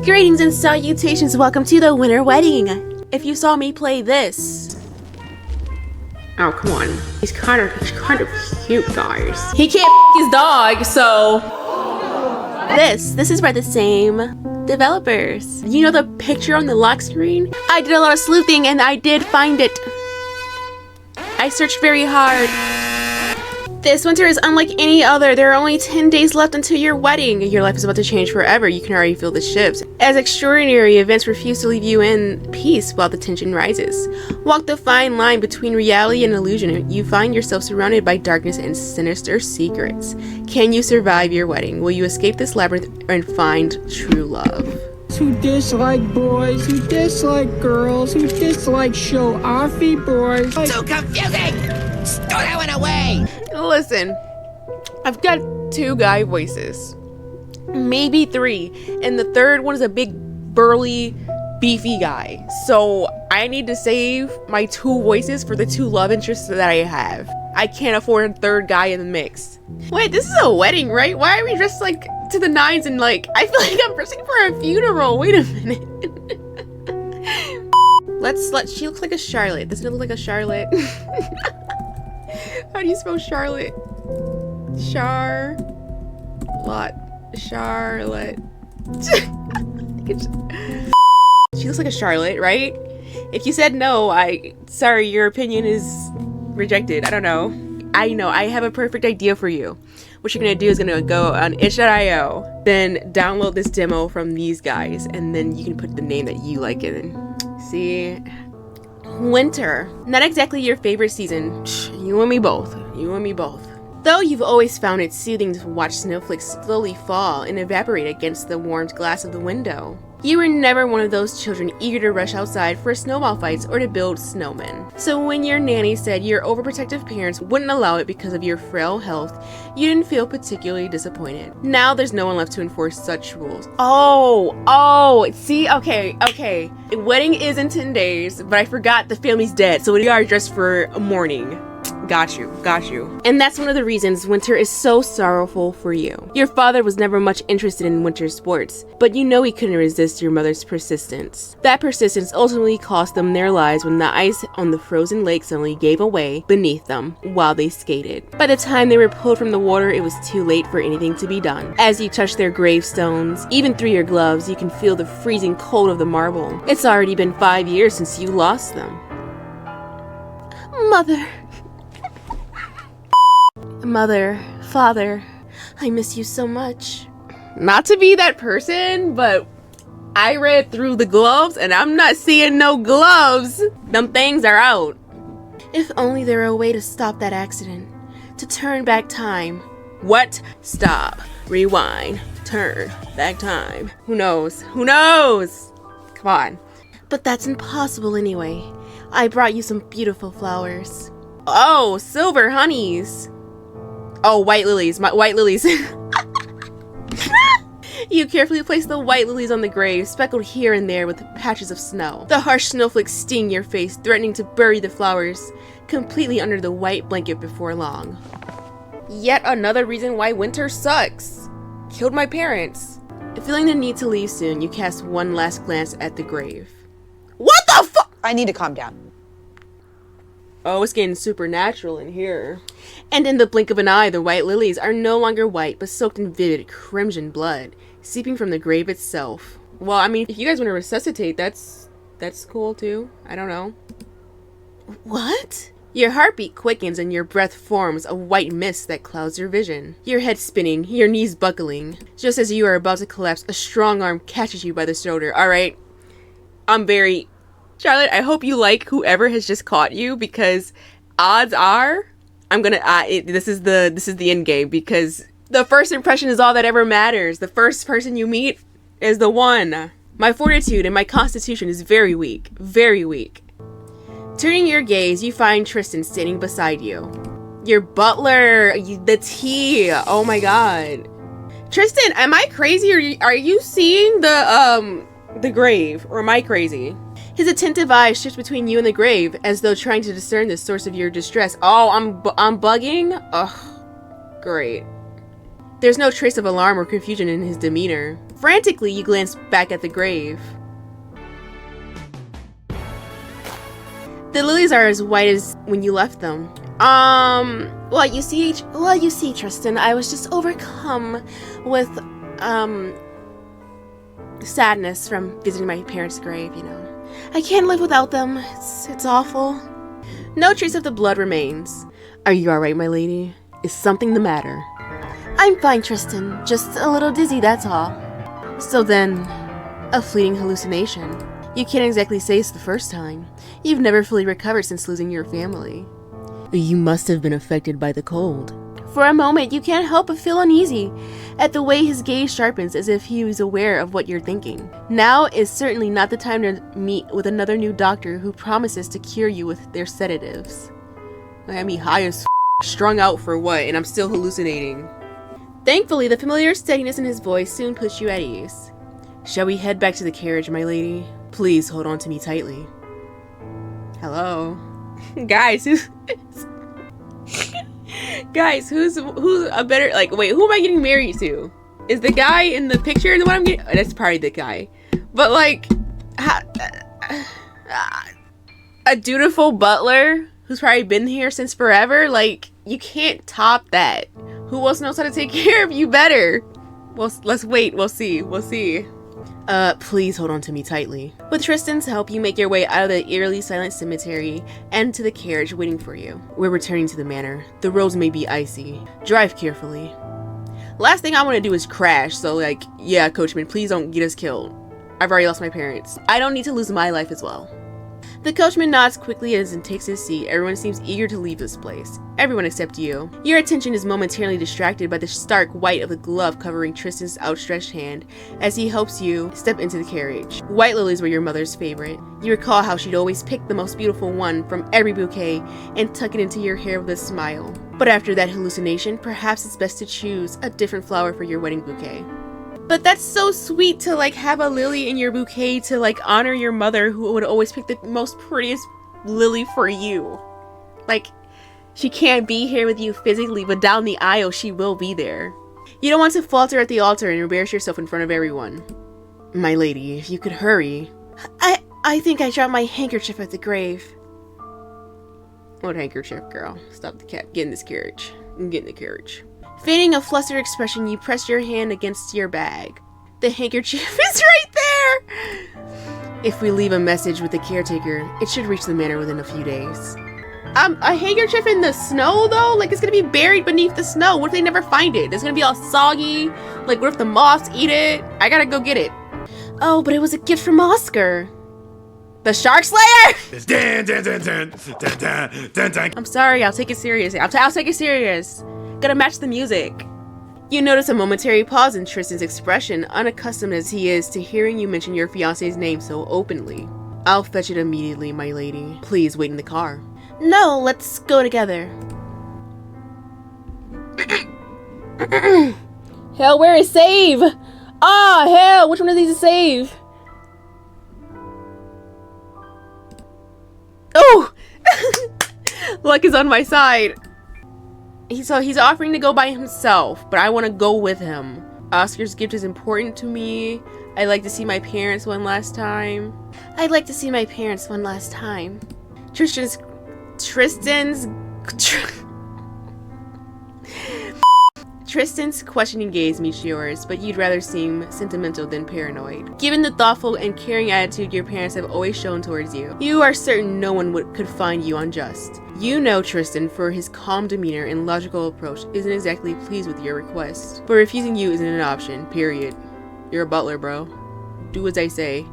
Greetings and salutations, welcome to the winter wedding. If you saw me play this. Oh, come on. He's kind of cute, guys. He can't his dog, so. This is by the same developers. You know the picture on the lock screen? I did a lot of sleuthing and I did find it. I searched very hard. This winter is unlike any other. There are only 10 days left until your wedding. Your life is about to change forever. You can already feel the shifts, as extraordinary events refuse to leave you in peace while the tension rises. Walk the fine line between reality and illusion. You find yourself surrounded by darkness and sinister secrets. Can you survive your wedding? Will you escape this labyrinth and find true love? Who dislike boys, who dislike girls, who dislike show-offy boys. Too confusing! Throw that one away! Listen, I've got 2 guy voices, maybe 3, and the third one is a big, burly, beefy guy. So I need to save my 2 voices for the 2 love interests that I have. I can't afford a 3rd guy in the mix. Wait, this is a wedding, right? Why are we dressed like to the nines and like, I feel like I'm dressing for a funeral. Wait a minute. She looks like a Charlotte. Doesn't it look like a Charlotte? How do you spell Charlotte? Charlotte. She looks like a Charlotte, right? If you said no, sorry, your opinion is rejected. I don't know. I know, I have a perfect idea for you. What you're gonna do is gonna go on itch.io, then download this demo from these guys, and then you can put the name that you like in. See? Winter. Not exactly your favorite season. You and me both. You and me both. Though you've always found it soothing to watch snowflakes slowly fall and evaporate against the warmed glass of the window. You were never one of those children eager to rush outside for snowball fights or to build snowmen. So when your nanny said your overprotective parents wouldn't allow it because of your frail health, you didn't feel particularly disappointed. Now there's no one left to enforce such rules. Oh, see, okay. The wedding is in 10 days, but I forgot the family's dead, so we are dressed for mourning. Got you. And that's one of the reasons winter is so sorrowful for you. Your father was never much interested in winter sports, but you know he couldn't resist your mother's persistence. That persistence ultimately cost them their lives when the ice on the frozen lake suddenly gave away beneath them while they skated. By the time they were pulled from the water, it was too late for anything to be done. As you touch their gravestones, even through your gloves, you can feel the freezing cold of the marble. It's already been 5 years since you lost them. Mother, father, I miss you so much. Not to be that person, but I read through the gloves and I'm not seeing no gloves. Them things are out. If only there were a way to stop that accident, to turn back time. What? Stop, rewind, turn back time. Who knows? Come on. But that's impossible anyway. I brought you some beautiful flowers. Oh, silver honeys. Oh, white lilies. My white lilies. You carefully place the white lilies on the grave, speckled here and there with patches of snow. The harsh snowflakes sting your face, threatening to bury the flowers completely under the white blanket before long. Yet another reason why winter sucks. Killed my parents. Feeling the need to leave soon, you cast one last glance at the grave. What the fuck? I need to calm down. Oh, it's getting supernatural in here. And in the blink of an eye, the white lilies are no longer white, but soaked in vivid crimson blood, seeping from the grave itself. Well, I mean, if you guys want to resuscitate, that's cool too. I don't know. What? Your heartbeat quickens and your breath forms a white mist that clouds your vision. Your head spinning, your knees buckling. Just as you are about to collapse, a strong arm catches you by the shoulder. All right, Charlotte, I hope you like whoever has just caught you, because odds are this is the end game, because the first impression is all that ever matters. The first person you meet is the one. My fortitude and my constitution is very weak. Turning your gaze, you find Tristan standing beside you. Your butler, the tea. Oh my god. Tristan, am I crazy, or are you seeing the grave, or am I crazy? His attentive eyes shift between you and the grave, as though trying to discern the source of your distress. Oh, I'm bugging? Ugh, great. There's no trace of alarm or confusion in his demeanor. Frantically, you glance back at the grave. The lilies are as white as when you left them. Well, you see, Tristan, I was just overcome with, sadness from visiting my parents' grave, you know. I can't live without them. It's awful. No trace of the blood remains. Are you alright, my lady? Is something the matter? I'm fine, Tristan. Just a little dizzy, that's all. So then, a fleeting hallucination. You can't exactly say it's the first time. You've never fully recovered since losing your family. You must have been affected by the cold. For a moment, you can't help but feel uneasy at the way his gaze sharpens as if he was aware of what you're thinking. Now is certainly not the time to meet with another new doctor who promises to cure you with their sedatives. I mean, high as strung out for what, and I'm still hallucinating. Thankfully, the familiar steadiness in his voice soon puts you at ease. Shall we head back to the carriage, my lady? Please hold on to me tightly. Hello? Guys, Guys, who's a better, like, wait, who am I getting married to? Is the guy in the picture the one I'm getting? That's probably the guy. But, like, a dutiful butler who's probably been here since forever? Like, you can't top that. Who else knows how to take care of you better? Well, let's wait. We'll see. We'll see. Please hold on to me tightly. With Tristan's help, you make your way out of the eerily silent cemetery and to the carriage waiting for you. We're returning to the manor. The roads may be icy. Drive carefully. Last thing I want to do is crash, so like, yeah, coachman, please don't get us killed. I've already lost my parents. I don't need to lose my life as well. The coachman nods quickly as and takes his seat. Everyone seems eager to leave this place. Everyone except you. Your attention is momentarily distracted by the stark white of the glove covering Tristan's outstretched hand as he helps you step into the carriage. White lilies were your mother's favorite. You recall how she'd always pick the most beautiful one from every bouquet and tuck it into your hair with a smile. But after that hallucination, perhaps it's best to choose a different flower for your wedding bouquet. But that's so sweet to like have a lily in your bouquet to like honor your mother who would always pick the most prettiest lily for you. Like, she can't be here with you physically, but down the aisle she will be there. You don't want to falter at the altar and embarrass yourself in front of everyone. My lady, if you could hurry. I think I dropped my handkerchief at the grave. What handkerchief, girl? Stop the cab. Get in this carriage. Get in the carriage. Feigning a flustered expression, you press your hand against your bag. The handkerchief is right there! If we leave a message with the caretaker, it should reach the manor within a few days. A handkerchief in the snow, though? Like, it's gonna be buried beneath the snow. What if they never find it? It's gonna be all soggy. Like, what if the moths eat it? I gotta go get it. Oh, but it was a gift from Oscar. The Shark Slayer? I'm sorry, I'll take it serious. I'll take it serious. Gotta match the music. You notice a momentary pause in Tristan's expression, unaccustomed as he is to hearing you mention your fiancé's name so openly. I'll fetch it immediately, my lady. Please wait in the car. No, let's go together. Hell, where is save? Ah, hell, which one of these is save? Oh! Luck is on my side. He's offering to go by himself, but I want to go with him. Oscar's gift is important to me. I'd like to see my parents one last time. Tristan's questioning gaze meets yours, but you'd rather seem sentimental than paranoid. Given the thoughtful and caring attitude your parents have always shown towards you, you are certain no one could find you unjust. You know Tristan, for his calm demeanor and logical approach, isn't exactly pleased with your request. But refusing you isn't an option, period. You're a butler, bro. Do as I say.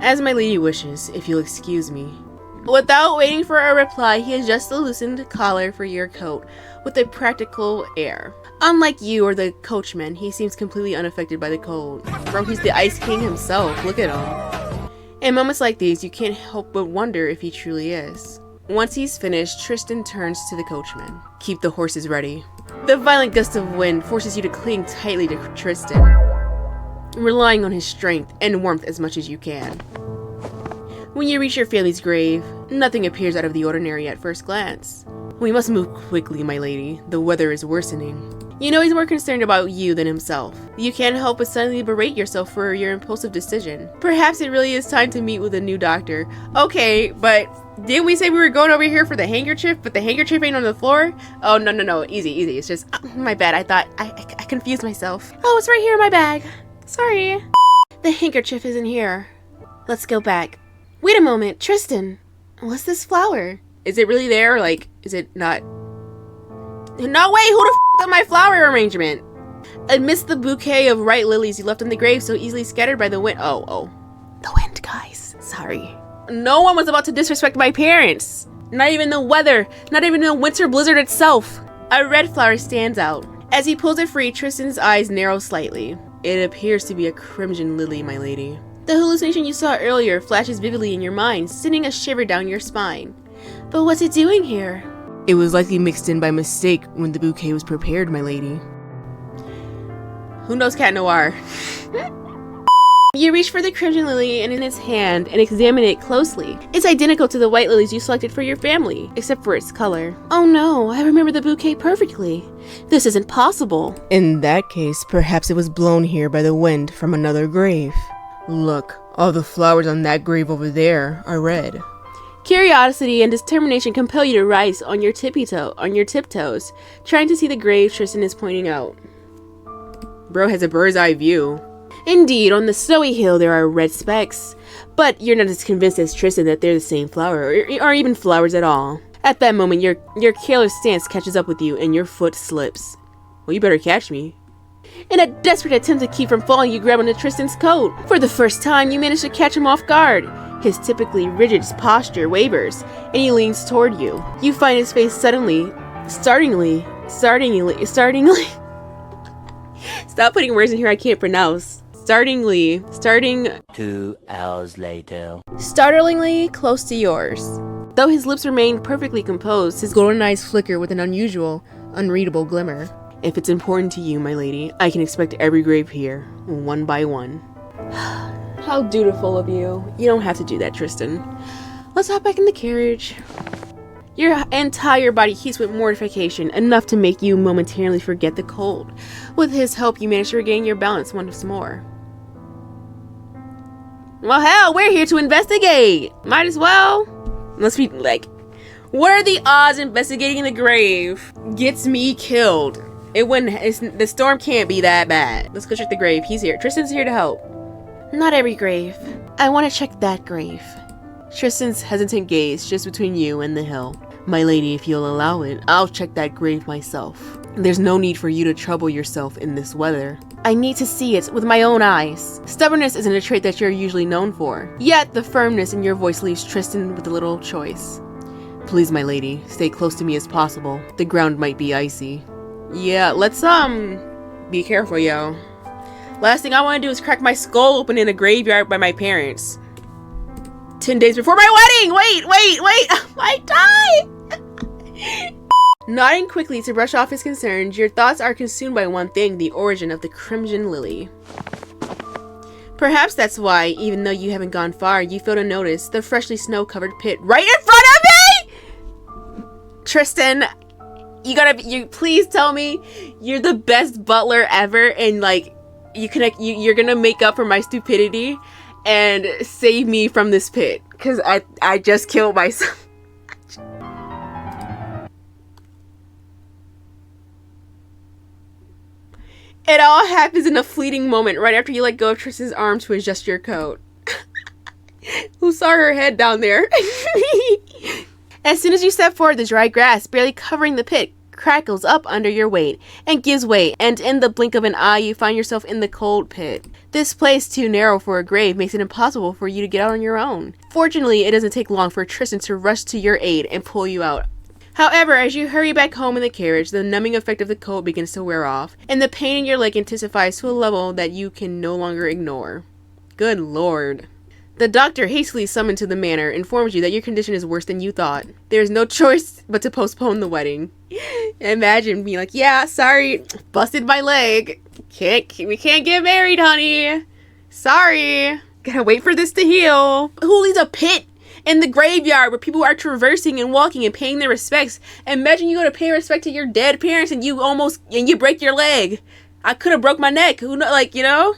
As my lady wishes, if you'll excuse me. Without waiting for a reply, he adjusts the loosened collar for your coat with a practical air. Unlike you or the coachman, he seems completely unaffected by the cold. Bro, he's the Ice King himself. Look at him. In moments like these, you can't help but wonder if he truly is. Once he's finished, Tristan turns to the coachman. Keep the horses ready. The violent gust of wind forces you to cling tightly to Tristan, relying on his strength and warmth as much as you can. When you reach your family's grave, nothing appears out of the ordinary at first glance. We must move quickly, my lady. The weather is worsening. You know he's more concerned about you than himself. You can't help but suddenly berate yourself for your impulsive decision. Perhaps it really is time to meet with a new doctor. Okay, but didn't we say we were going over here for the handkerchief, but the handkerchief ain't on the floor? Oh, no, easy. It's just, my bad, I thought, I confused myself. Oh, it's right here in my bag. Sorry. The handkerchief isn't here. Let's go back. Wait a moment, Tristan. What's this flower? Is it really there? Like, is it not? No, wait, who the f*** up my flower arrangement? Amidst the bouquet of white lilies you left on the grave so easily scattered by the wind. Oh. The wind, guys. Sorry. No one was about to disrespect my parents. Not even the weather. Not even the winter blizzard itself. A red flower stands out. As he pulls it free, Tristan's eyes narrow slightly. It appears to be a crimson lily, my lady. The hallucination you saw earlier flashes vividly in your mind, sending a shiver down your spine. But what's it doing here? It was likely mixed in by mistake when the bouquet was prepared, my lady. Who knows Cat Noir? You reach for the crimson lily in its hand and examine it closely. It's identical to the white lilies you selected for your family, except for its color. Oh no, I remember the bouquet perfectly. This isn't possible. In that case, perhaps it was blown here by the wind from another grave. Look, all the flowers on that grave over there are red. Curiosity and determination compel you to rise on your tiptoes, trying to see the grave Tristan is pointing out. Bro has a bird's eye view. Indeed, on the snowy hill there are red specks, but you're not as convinced as Tristan that they're the same flower, or even flowers at all. At that moment, your careless stance catches up with you and your foot slips. Well, you better catch me. In a desperate attempt to keep from falling, you grab onto Tristan's coat. For the first time, you manage to catch him off guard. His typically rigid posture wavers, and he leans toward you. You find his face startlingly. Stop putting words in here I can't pronounce. 2 hours later. Startlingly close to yours. Though his lips remain perfectly composed, his golden eyes flicker with an unusual, unreadable glimmer. If it's important to you, my lady, I can expect every grave here, one by one. How dutiful of you. You don't have to do that, Tristan. Let's hop back in the carriage. Your entire body heats with mortification, enough to make you momentarily forget the cold. With his help, you manage to regain your balance once more. Well, hell, we're here to investigate. Might as well. Let's be like, what are the odds investigating the grave gets me killed? The storm can't be that bad. Let's go check the grave. He's here. Tristan's here to help. Not every grave. I want to check that grave. Tristan's hesitant gaze just between you and the hill. My lady, if you'll allow it, I'll check that grave myself. There's no need for you to trouble yourself in this weather. I need to see it with my own eyes. Stubbornness isn't a trait that you're usually known for. Yet, the firmness in your voice leaves Tristan with a little choice. Please, my lady, stay close to me as possible. The ground might be icy. Yeah, let's, be careful, yo. Last thing I want to do is crack my skull open in a graveyard by my parents. 10 days before my wedding! Wait! I die! Nodding quickly to brush off his concerns, your thoughts are consumed by one thing, the origin of the crimson lily. Perhaps that's why, even though you haven't gone far, you fail to notice the freshly snow-covered pit right in front of me! Tristan, you please tell me you're the best butler ever, and like, you're gonna make up for my stupidity and save me from this pit, because I just killed myself. It all happens in a fleeting moment right after you let go of Tristan's arm to adjust your coat. Who saw her head down there? As soon as you step forward, the dry grass, barely covering the pit, crackles up under your weight and gives way, and in the blink of an eye, you find yourself in the cold pit. This place, too narrow for a grave, makes it impossible for you to get out on your own. Fortunately, it doesn't take long for Tristan to rush to your aid and pull you out. However, as you hurry back home in the carriage, the numbing effect of the cold begins to wear off, and the pain in your leg intensifies to a level that you can no longer ignore. Good lord. The doctor, hastily summoned to the manor, informs you that your condition is worse than you thought. There is no choice but to postpone the wedding. Imagine being like, yeah, sorry, busted my leg. We can't get married, honey. Sorry. Gotta wait for this to heal. Who leaves a pit in the graveyard where people are traversing and walking and paying their respects. Imagine you go to pay respect to your dead parents and you break your leg. I could have broke my neck. Who know, like, you know?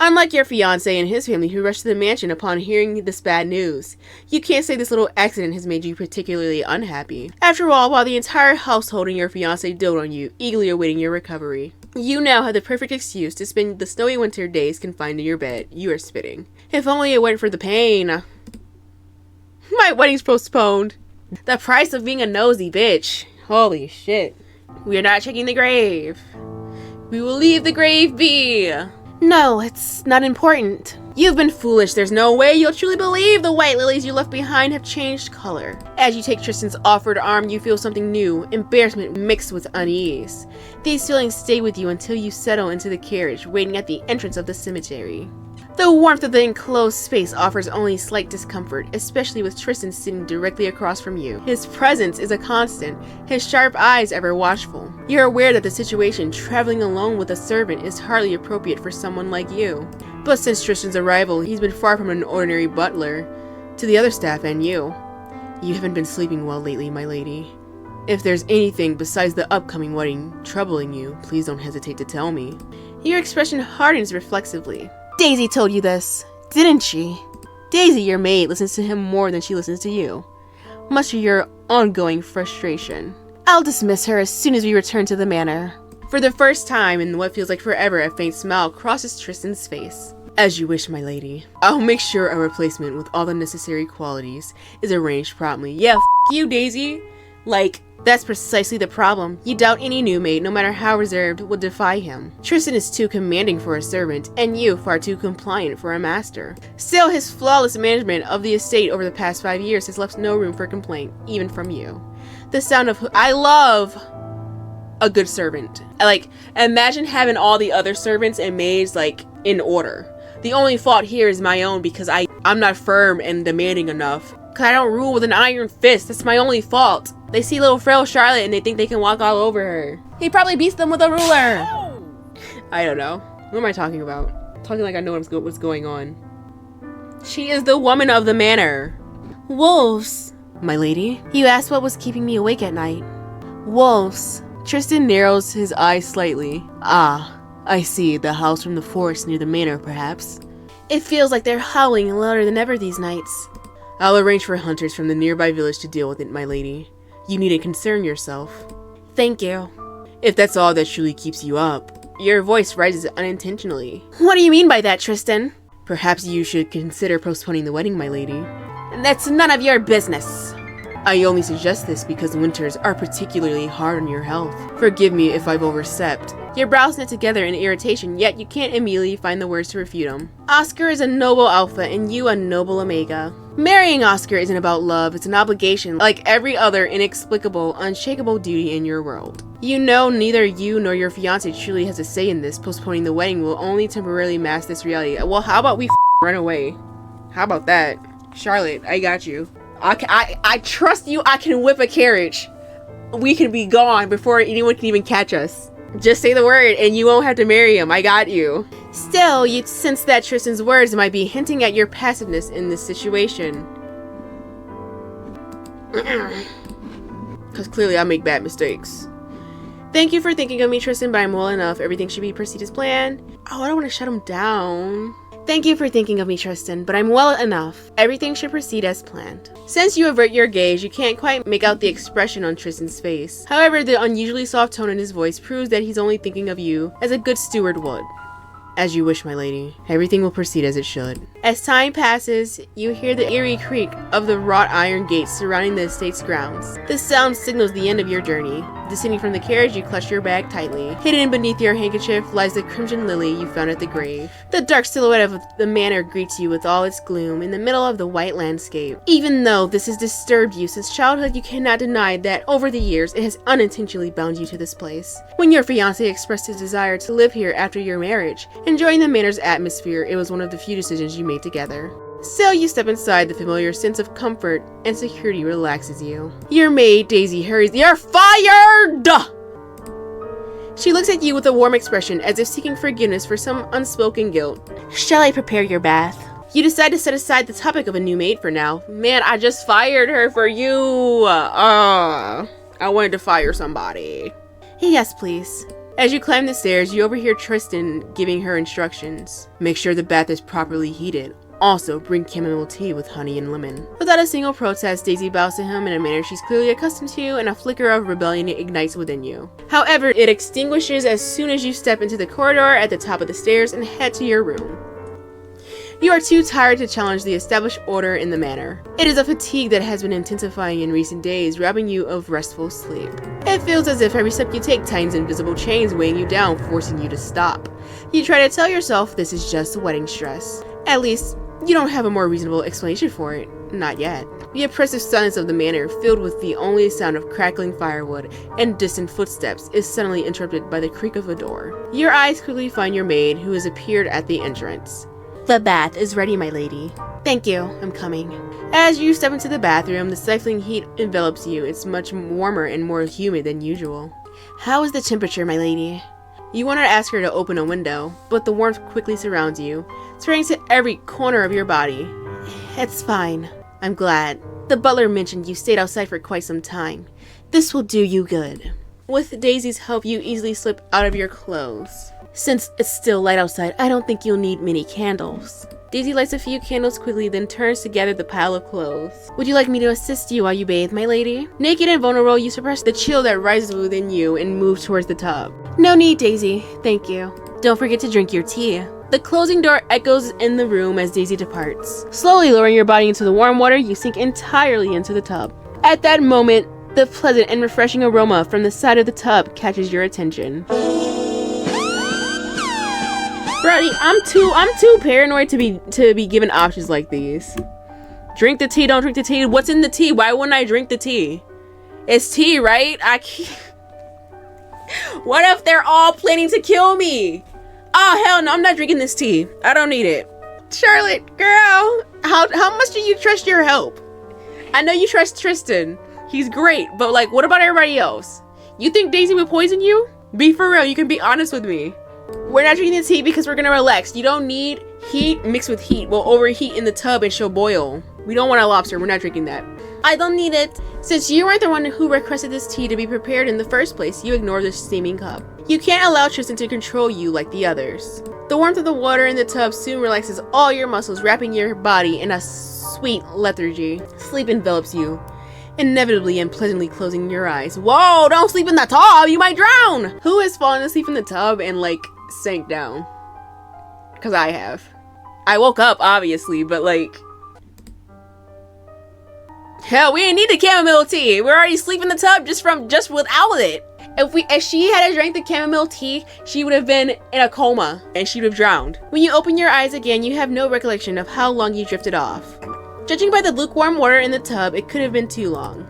Unlike your fiancé and his family who rushed to the mansion upon hearing this bad news, you can't say this little accident has made you particularly unhappy. After all, while the entire household and your fiancé dote on you, eagerly awaiting your recovery, you now have the perfect excuse to spend the snowy winter days confined in your bed. You are spitting. If only it weren't for the pain. My wedding's postponed. The price of being a nosy bitch. Holy shit. We are not checking the grave. We will leave the grave be. No, it's not important. You've been foolish. There's no way you'll truly believe the white lilies you left behind have changed color. As you take Tristan's offered arm, you feel something new, embarrassment mixed with unease. These feelings stay with you until you settle into the carriage, waiting at the entrance of the cemetery. The warmth of the enclosed space offers only slight discomfort, especially with Tristan sitting directly across from you. His presence is a constant, his sharp eyes ever watchful. You're aware that the situation, traveling alone with a servant, is hardly appropriate for someone like you. But since Tristan's arrival, he's been far from an ordinary butler to the other staff and you. You haven't been sleeping well lately, my lady. If there's anything besides the upcoming wedding troubling you, please don't hesitate to tell me. Your expression hardens reflexively. Daisy told you this, didn't she? Daisy, your maid, listens to him more than she listens to you, much to your ongoing frustration. I'll dismiss her as soon as we return to the manor. For the first time in what feels like forever, a faint smile crosses Tristan's face. As you wish, my lady. I'll make sure a replacement with all the necessary qualities is arranged promptly. Yeah, you, Daisy. Like, that's precisely the problem. You doubt any new maid, no matter how reserved, will defy him. Tristan is too commanding for a servant, and you far too compliant for a master. Still, his flawless management of the estate over the past 5 years has left no room for complaint, even from you. The sound of I love a good servant. Like, imagine having all the other servants and maids, like, in order. The only fault here is my own because I'm not firm and demanding enough. Cause I don't rule with an iron fist. That's my only fault. They see little frail Charlotte and they think they can walk all over her. He probably beats them with a ruler. I don't know. What am I talking about? Talking like I know what's going on. She is the woman of the manor. Wolves, my lady. You asked what was keeping me awake at night. Wolves. Tristan narrows his eyes slightly. Ah, I see. The house from the forest near the manor, perhaps. It feels like they're howling louder than ever these nights. I'll arrange for hunters from the nearby village to deal with it, my lady. You needn't concern yourself. Thank you. If that's all that truly keeps you up. Your voice rises unintentionally. What do you mean by that, Tristan? Perhaps you should consider postponing the wedding, my lady. That's none of your business. I only suggest this because winters are particularly hard on your health. Forgive me if I've overstepped. Your brows knit together in irritation, yet you can't immediately find the words to refute him. Oscar is a noble alpha and you a noble omega. Marrying Oscar isn't about love, it's an obligation like every other inexplicable, unshakable duty in your world. You know neither you nor your fiancé truly has a say in this. Postponing the wedding will only temporarily mask this reality. Well, how about we run away? How about that? Charlotte, I got you. I trust you. I can whip a carriage. We can be gone before anyone can even catch us. Just say the word and you won't have to marry him. I got you. Still, you'd sense that Tristan's words might be hinting at your passiveness in this situation. Because clearly I make bad mistakes. Thank you for thinking of me, Tristan, but I'm well enough. Everything should be proceed as planned. Oh, I don't want to shut him down. Thank you for thinking of me, Tristan, but I'm well enough. Everything should proceed as planned. Since you avert your gaze, you can't quite make out the expression on Tristan's face. However, the unusually soft tone in his voice proves that he's only thinking of you as a good steward would. As you wish, my lady. Everything will proceed as it should. As time passes, you hear the eerie creak of the wrought iron gates surrounding the estate's grounds. This sound signals the end of your journey. Descending from the carriage, you clutch your bag tightly. Hidden beneath your handkerchief lies the crimson lily you found at the grave. The dark silhouette of the manor greets you with all its gloom in the middle of the white landscape. Even though this has disturbed you since childhood, you cannot deny that over the years it has unintentionally bound you to this place. When your fiancé expressed his desire to live here after your marriage, enjoying the manor's atmosphere, it was one of the few decisions you made together. So you step inside, the familiar sense of comfort and security relaxes you. Your maid, Daisy, hurries. You're fired! She looks at you with a warm expression as if seeking forgiveness for some unspoken guilt. Shall I prepare your bath? You decide to set aside the topic of a new maid for now. Man, I just fired her for you. I wanted to fire somebody. Yes, please. As you climb the stairs, you overhear Tristan giving her instructions. Make sure the bath is properly heated. Also, bring chamomile tea with honey and lemon. Without a single protest, Daisy bows to him in a manner she's clearly accustomed to, and a flicker of rebellion ignites within you. However, it extinguishes as soon as you step into the corridor at the top of the stairs and head to your room. You are too tired to challenge the established order in the manor. It is a fatigue that has been intensifying in recent days, robbing you of restful sleep. It feels as if every step you take tightens invisible chains weighing you down, forcing you to stop. You try to tell yourself this is just wedding stress. At least, you don't have a more reasonable explanation for it. Not yet. The oppressive silence of the manor, filled with the only sound of crackling firewood and distant footsteps, is suddenly interrupted by the creak of a door. Your eyes quickly find your maid, who has appeared at the entrance. The bath is ready, my lady. Thank you, I'm coming. As you step into the bathroom, the stifling heat envelops you. It's much warmer and more humid than usual. How is the temperature, my lady? You want to ask her to open a window, but the warmth quickly surrounds you, spreading to every corner of your body. It's fine. I'm glad. The butler mentioned you stayed outside for quite some time. This will do you good. With Daisy's help, you easily slip out of your clothes. Since it's still light outside, I don't think you'll need many candles. Daisy lights a few candles quickly, then turns to gather the pile of clothes. Would you like me to assist you while you bathe, my lady? Naked and vulnerable, you suppress the chill that rises within you and move towards the tub. No need, Daisy. Thank you. Don't forget to drink your tea. The closing door echoes in the room as Daisy departs. Slowly lowering your body into the warm water, you sink entirely into the tub. At that moment, the pleasant and refreshing aroma from the side of the tub catches your attention. Brody, I'm too paranoid to be given options like these. Drink the tea, don't drink the tea. What's in the tea? Why wouldn't I drink the tea? It's tea, right? I can't. What if they're all planning to kill me? Oh hell no, I'm not drinking this tea. I don't need it. Charlotte, girl, how much do you trust your help? I know you trust Tristan. He's great, but like, what about everybody else? You think Daisy would poison you? Be for real, you can be honest with me. We're not drinking the tea because we're gonna relax. You don't need heat mixed with heat. We'll overheat in the tub and she'll boil. We don't want a lobster. We're not drinking that. I don't need it. Since you weren't the one who requested this tea to be prepared in the first place, you ignore the steaming cup. You can't allow Tristan to control you like the others. The warmth of the water in the tub soon relaxes all your muscles, wrapping your body in a sweet lethargy. Sleep envelops you, inevitably and pleasantly closing your eyes. Whoa, don't sleep in the tub, you might drown! Who has fallen asleep in the tub and like sank down? Because I have. I woke up obviously, but like, hell, we didn't need the chamomile tea. We're already asleep in the tub just without it. If she had drank the chamomile tea, she would have been in a coma and she would have drowned. When you open your eyes again, you have no recollection of how long you drifted off. Judging by the lukewarm water in the tub, it could have been too long.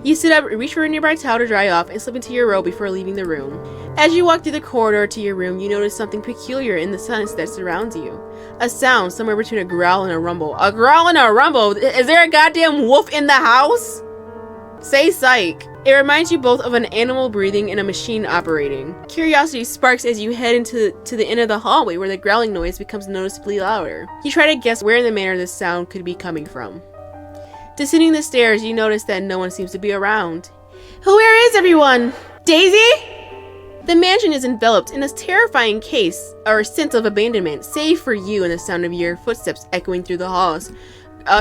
You sit up, reach for a nearby towel to dry off, and slip into your robe before leaving the room. As you walk through the corridor to your room, you notice something peculiar in the silence that surrounds you. A sound somewhere between a growl and a rumble. A growl and a rumble? Is there a goddamn wolf in the house? Say psych. It reminds you both of an animal breathing and a machine operating. Curiosity sparks as you head into the end of the hallway where the growling noise becomes noticeably louder. You try to guess where in the manor this sound could be coming from. Descending the stairs, you notice that no one seems to be around. Where is everyone? Daisy? The mansion is enveloped in a terrifying sense of abandonment, save for you and the sound of your footsteps echoing through the halls.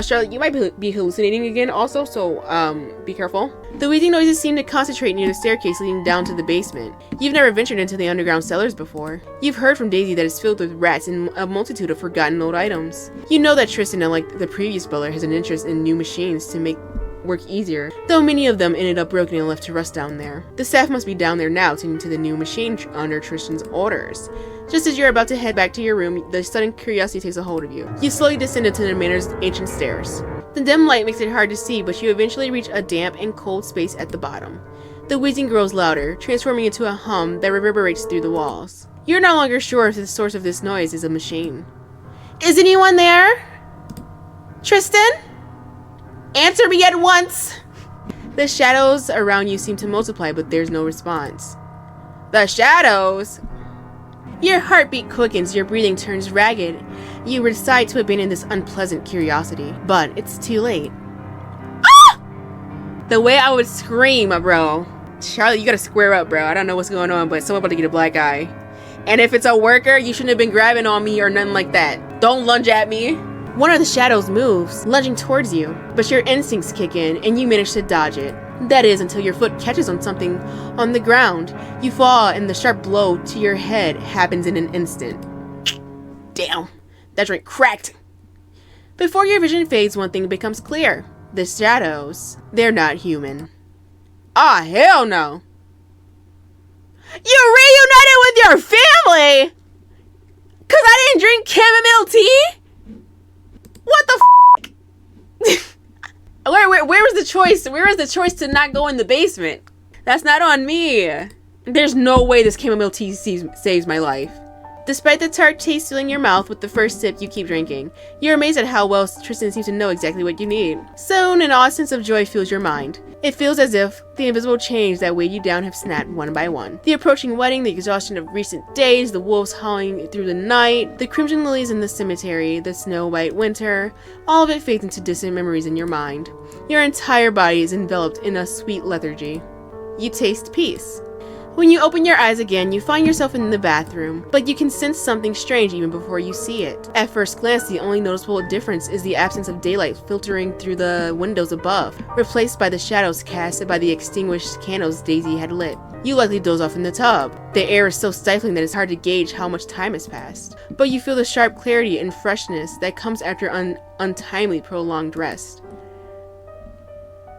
Charlotte, you might be hallucinating again also, so be careful. The wheezing noises seem to concentrate near the staircase leading down to the basement. You've never ventured into the underground cellars before. You've heard from Daisy that it's filled with rats and a multitude of forgotten old items. You know that Tristan, unlike the previous butler, has an interest in new machines to make work easier, though many of them ended up broken and left to rust down there. The staff must be down there now tending to the new machine under Tristan's orders. Just as you're about to head back to your room, the sudden curiosity takes a hold of you. You slowly descend into the manor's ancient stairs. The dim light makes it hard to see, but you eventually reach a damp and cold space at the bottom. The wheezing grows louder, transforming into a hum that reverberates through the walls. You're no longer sure if the source of this noise is a machine. Is anyone there? Tristan? Answer me at once! The shadows around you seem to multiply, but there's no response. The shadows? Your heartbeat quickens, your breathing turns ragged. You decide to abandon this unpleasant curiosity, but it's too late. Ah! The way I would scream, bro. Charlotte, you gotta square up, bro. I don't know what's going on, but someone about to get a black eye. And if it's a worker, you shouldn't have been grabbing on me or nothing like that. Don't lunge at me. One of the shadows moves, lunging towards you, but your instincts kick in and you manage to dodge it. That is until your foot catches on something on the ground. You fall and the sharp blow to your head happens in an instant. Damn, that drink cracked. Before your vision fades, one thing becomes clear. The shadows, they're not human. Ah, hell no. You reunited with your family? Cause I didn't drink chamomile tea? What the f***? Where was the choice? Where was the choice to not go in the basement? That's not on me. There's no way this chamomile tea saves my life. Despite the tart taste filling your mouth with the first sip, you keep drinking. You're amazed at how well Tristan seems to know exactly what you need. Soon, an odd sense of joy fills your mind. It feels as if the invisible chains that weighed you down have snapped one by one. The approaching wedding, the exhaustion of recent days, the wolves howling through the night, the crimson lilies in the cemetery, the snow-white winter, all of it fades into distant memories in your mind. Your entire body is enveloped in a sweet lethargy. You taste peace. When you open your eyes again, you find yourself in the bathroom, but you can sense something strange even before you see it. At first glance, the only noticeable difference is the absence of daylight filtering through the windows above, replaced by the shadows cast by the extinguished candles Daisy had lit. You likely doze off in the tub. The air is so stifling that it's hard to gauge how much time has passed, but you feel the sharp clarity and freshness that comes after untimely prolonged rest.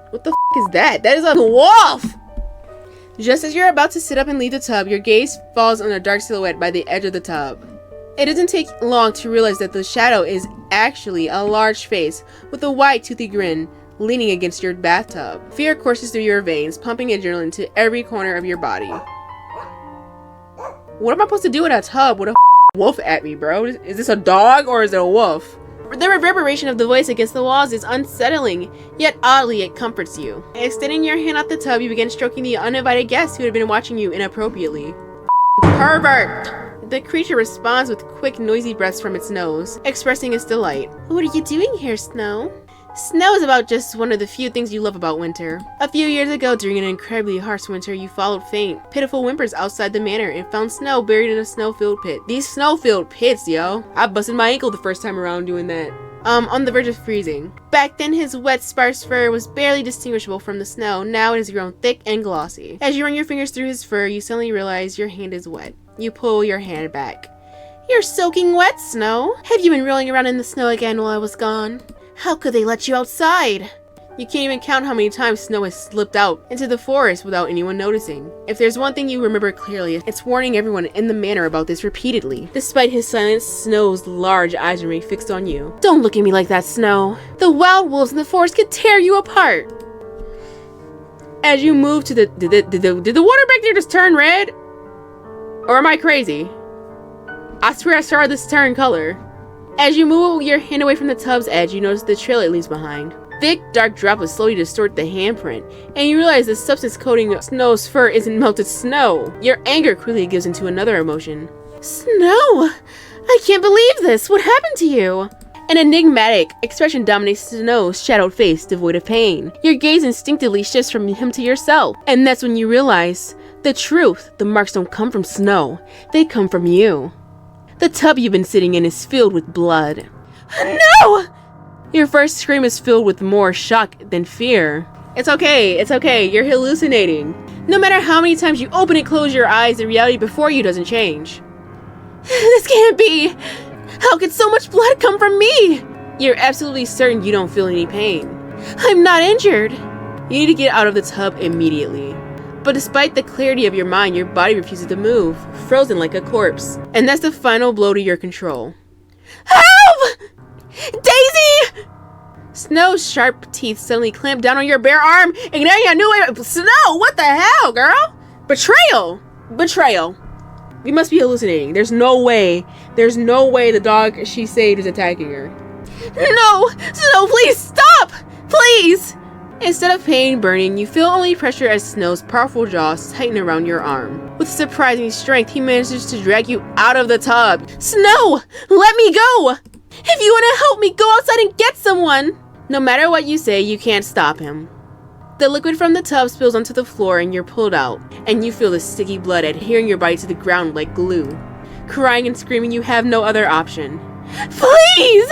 What the f*** is that? That is a wolf! Just as you're about to sit up and leave the tub, your gaze falls on a dark silhouette by the edge of the tub. It doesn't take long to realize that the shadow is actually a large face with a wide, toothy grin leaning against your bathtub. Fear courses through your veins, pumping adrenaline to every corner of your body. What am I supposed to do in a tub with a wolf at me, bro? Is this a dog or is it a wolf? The reverberation of the voice against the walls is unsettling, yet oddly it comforts you. Extending your hand out the tub, you begin stroking the uninvited guest who had been watching you inappropriately. Pervert! The creature responds with quick, noisy breaths from its nose, expressing its delight. What are you doing here, Snow? Snow is about just one of the few things you love about winter. A few years ago, during an incredibly harsh winter, you followed faint, pitiful whimpers outside the manor and found Snow buried in a snow-filled pit. These snow-filled pits, yo. I busted my ankle the first time around doing that. On the verge of freezing. Back then, his wet, sparse fur was barely distinguishable from the snow. Now it has grown thick and glossy. As you run your fingers through his fur, you suddenly realize your hand is wet. You pull your hand back. You're soaking wet, Snow. Have you been rolling around in the snow again while I was gone? How could they let you outside? You can't even count how many times Snow has slipped out into the forest without anyone noticing. If there's one thing you remember clearly, it's warning everyone in the manor about this repeatedly. Despite his silence, Snow's large eyes remain fixed on you. Don't look at me like that, Snow. The wild wolves in the forest could tear you apart. As you move to the... Did the water back there just turn red? Or am I crazy? I swear I saw this turn color. As you move your hand away from the tub's edge, you notice the trail it leaves behind. Thick, dark droplets slowly distort the handprint, and you realize the substance coating Snow's fur isn't melted snow. Your anger quickly gives into another emotion. Snow! I can't believe this! What happened to you? An enigmatic expression dominates Snow's shadowed face, devoid of pain. Your gaze instinctively shifts from him to yourself, and that's when you realize the truth. The marks don't come from Snow. They come from you. The tub you've been sitting in is filled with blood. No! Your first scream is filled with more shock than fear. It's okay, you're hallucinating. No matter how many times you open and close your eyes, the reality before you doesn't change. This can't be! How could so much blood come from me? You're absolutely certain you don't feel any pain. I'm not injured. You need to get out of the tub immediately. But despite the clarity of your mind, your body refuses to move, frozen like a corpse. And that's the final blow to your control. Help! Daisy! Snow's sharp teeth suddenly clamp down on your bare arm, and now you knew it. Snow, what the hell, girl? Betrayal! Betrayal. We must be hallucinating. There's no way the dog she saved is attacking her. No! Snow, please stop! Please! Instead of pain burning, you feel only pressure as Snow's powerful jaws tighten around your arm. With surprising strength, he manages to drag you out of the tub. Snow! Let me go! If you want to help me, go outside and get someone! No matter what you say, you can't stop him. The liquid from the tub spills onto the floor and you're pulled out, and you feel the sticky blood adhering your body to the ground like glue. Crying and screaming, you have no other option. Please!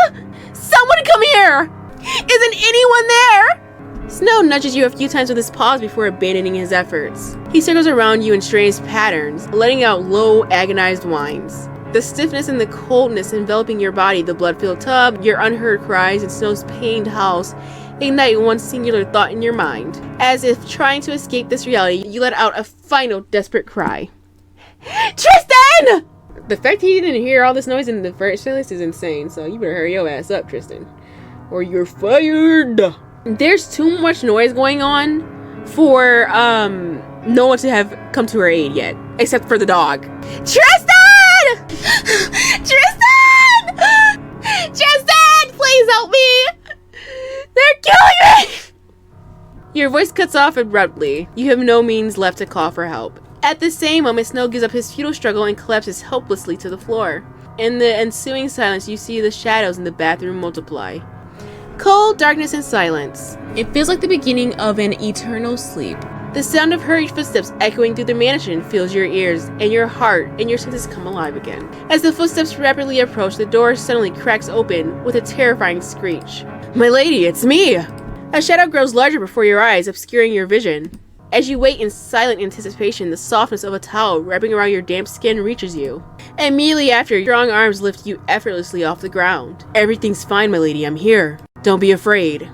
Someone come here! Isn't anyone there? Snow nudges you a few times with his paws before abandoning his efforts. He circles around you in strange patterns, letting out low, agonized whines. The stiffness and the coldness enveloping your body, the blood-filled tub, your unheard cries, and Snow's pained howls ignite one singular thought in your mind. As if trying to escape this reality, you let out a final desperate cry. Tristan! The fact he didn't hear all this noise in the first place is insane, so you better hurry your ass up, Tristan. Or you're fired! There's too much noise going on for no one to have come to her aid yet, except for the dog. Tristan! Tristan! Tristan! Please help me! They're killing me! Your voice cuts off abruptly. You have no means left to call for help. At the same moment, Snow gives up his futile struggle and collapses helplessly to the floor. In the ensuing silence, you see the shadows in the bathroom multiply. Cold, darkness, and silence. It feels like the beginning of an eternal sleep. The sound of hurried footsteps echoing through the mansion fills your ears, and your heart and your senses come alive again. As the footsteps rapidly approach, the door suddenly cracks open with a terrifying screech. My lady, it's me! A shadow grows larger before your eyes, obscuring your vision. As you wait in silent anticipation, the softness of a towel wrapping around your damp skin reaches you. Immediately after, your strong arms lift you effortlessly off the ground. Everything's fine, my lady, I'm here. Don't be afraid.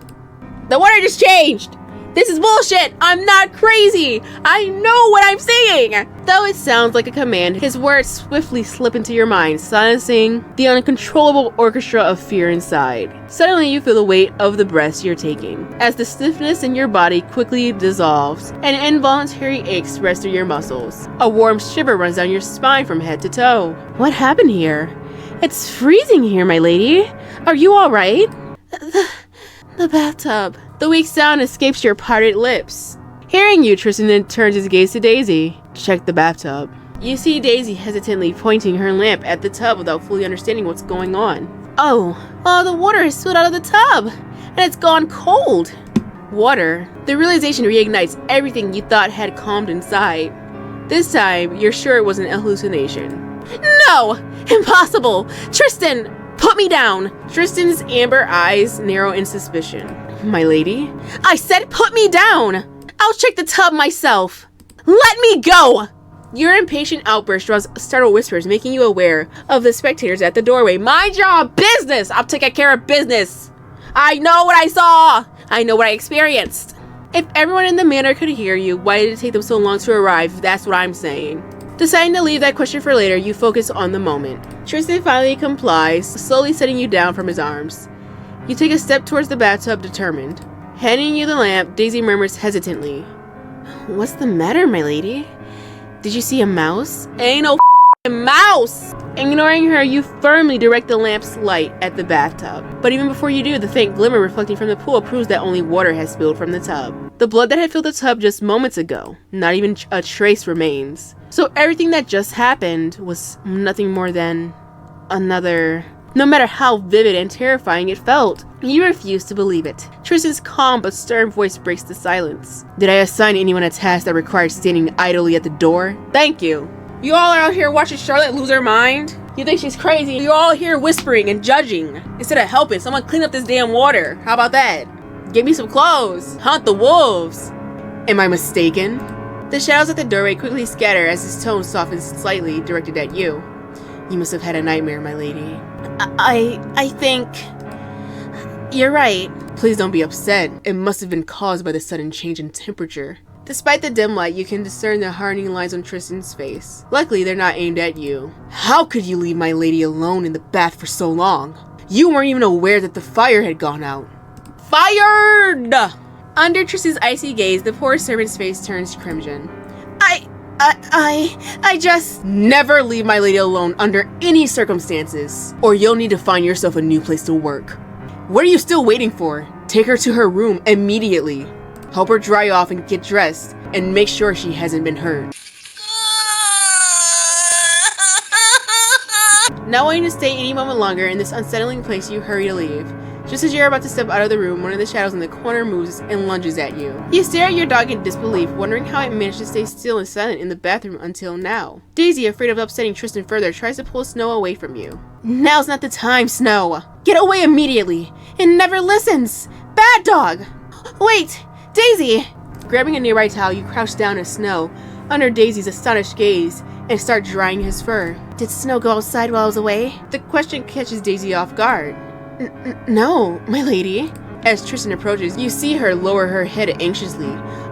The water just changed! This is bullshit! I'm not crazy! I know what I'm saying! Though it sounds like a command, his words swiftly slip into your mind, silencing the uncontrollable orchestra of fear inside. Suddenly, you feel the weight of the breaths you're taking, as the stiffness in your body quickly dissolves, and involuntary aches spreads through your muscles. A warm shiver runs down your spine from head to toe. What happened here? It's freezing here, my lady. Are you alright? The bathtub. The weak sound escapes your parted lips. Hearing you, Tristan then turns his gaze to Daisy. Check the bathtub. You see Daisy hesitantly pointing her lamp at the tub without fully understanding what's going on. Oh, the water has spilled out of the tub, and it's gone cold. Water. The realization reignites everything you thought had calmed inside. This time, you're sure it was an hallucination. No! Impossible! Tristan! Put me down! Tristan's amber eyes narrow in suspicion. My lady? I said put me down! I'll check the tub myself! Let me go! Your impatient outburst draws startled whispers, making you aware of the spectators at the doorway. Mind your own business! I'll take care of business! I know what I saw! I know what I experienced! If everyone in the manor could hear you, why did it take them so long to arrive? That's what I'm saying. Deciding to leave that question for later, you focus on the moment. Tristan finally complies, slowly setting you down from his arms. You take a step towards the bathtub, determined. Handing you the lamp, Daisy murmurs hesitantly. What's the matter, my lady? Did you see a mouse? Ain't no mouse! Ignoring her, you firmly direct the lamp's light at the bathtub. But even before you do, the faint glimmer reflecting from the pool proves that only water has spilled from the tub. The blood that had filled the tub just moments ago, not even a trace remains. So everything that just happened was nothing more than another... No matter how vivid and terrifying it felt, you refuse to believe it. Tristan's calm but stern voice breaks the silence. Did I assign anyone a task that required standing idly at the door? Thank you. You all are out here watching Charlotte lose her mind? You think she's crazy? You're all here whispering and judging. Instead of helping, someone clean up this damn water. How about that? Give me some clothes. Hunt the wolves. Am I mistaken? The shadows at the doorway quickly scatter as his tone softens slightly, directed at you. You must have had a nightmare, my lady. I think... You're right. Please don't be upset. It must have been caused by the sudden change in temperature. Despite the dim light, you can discern the hardening lines on Tristan's face. Luckily, they're not aimed at you. How could you leave my lady alone in the bath for so long? You weren't even aware that the fire had gone out. Fired! Under Tristan's icy gaze, the poor servant's face turns crimson. I just... Never leave my lady alone under any circumstances, or you'll need to find yourself a new place to work. What are you still waiting for? Take her to her room immediately. Help her dry off and get dressed, and make sure she hasn't been hurt. Not wanting to stay any moment longer in this unsettling place, you hurry to leave. Just as you're about to step out of the room, one of the shadows in the corner moves and lunges at you. You stare at your dog in disbelief, wondering how it managed to stay still and silent in the bathroom until now. Daisy, afraid of upsetting Tristan further, tries to pull Snow away from you. Now's not the time, Snow! Get away immediately! It never listens! Bad dog! Wait! Daisy! Grabbing a nearby towel, you crouch down as Snow, under Daisy's astonished gaze, and start drying his fur. Did Snow go outside while I was away? The question catches Daisy off guard. No, my lady. As Tristan approaches, you see her lower her head anxiously,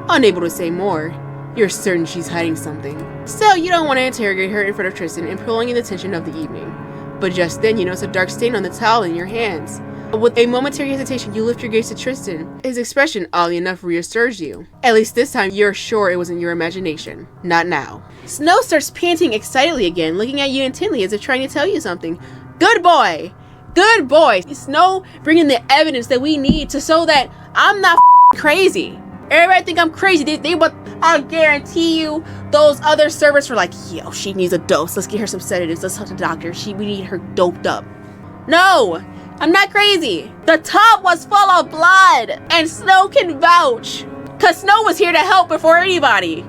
unable to say more. You're certain she's hiding something. Still, you don't want to interrogate her in front of Tristan and prolonging the tension of the evening. But just then, you notice a dark stain on the towel in your hands. With a momentary hesitation, you lift your gaze to Tristan. His expression, oddly enough, reassures you. At least this time, you're sure it wasn't your imagination. Not now. Snow starts panting excitedly again, looking at you intently as if trying to tell you something. Good boy! Good boy! Snow bringing the evidence that we need to show that I'm not crazy. Everybody think I'm crazy. But I guarantee you, those other servants were like, yo, she needs a dose. Let's get her some sedatives. Let's talk to the doctor. We need her doped up. No! I'm not crazy. The tub was full of blood, and Snow can vouch, cause Snow was here to help before anybody.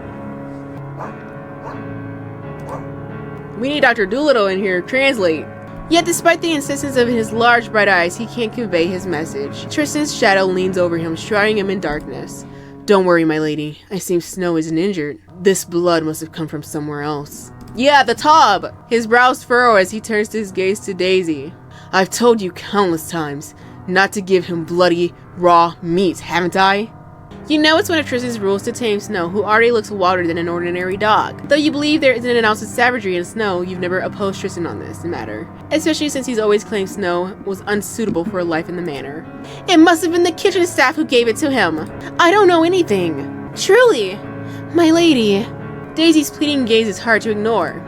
We need Dr. Doolittle in here to translate. Yet despite the insistence of his large bright eyes, he can't convey his message. Tristan's shadow leans over him, shrouding him in darkness. Don't worry, my lady. I see Snow isn't injured. This blood must have come from somewhere else. Yeah, the tub! His brows furrow as he turns his gaze to Daisy. I've told you countless times not to give him bloody, raw meat, haven't I? You know it's one of Tristan's rules to tame Snow, who already looks wilder than an ordinary dog. Though you believe there isn't an ounce of savagery in Snow, you've never opposed Tristan on this matter. Especially since he's always claimed Snow was unsuitable for a life in the manor. It must have been the kitchen staff who gave it to him. I don't know anything. Truly, my lady. Daisy's pleading gaze is hard to ignore.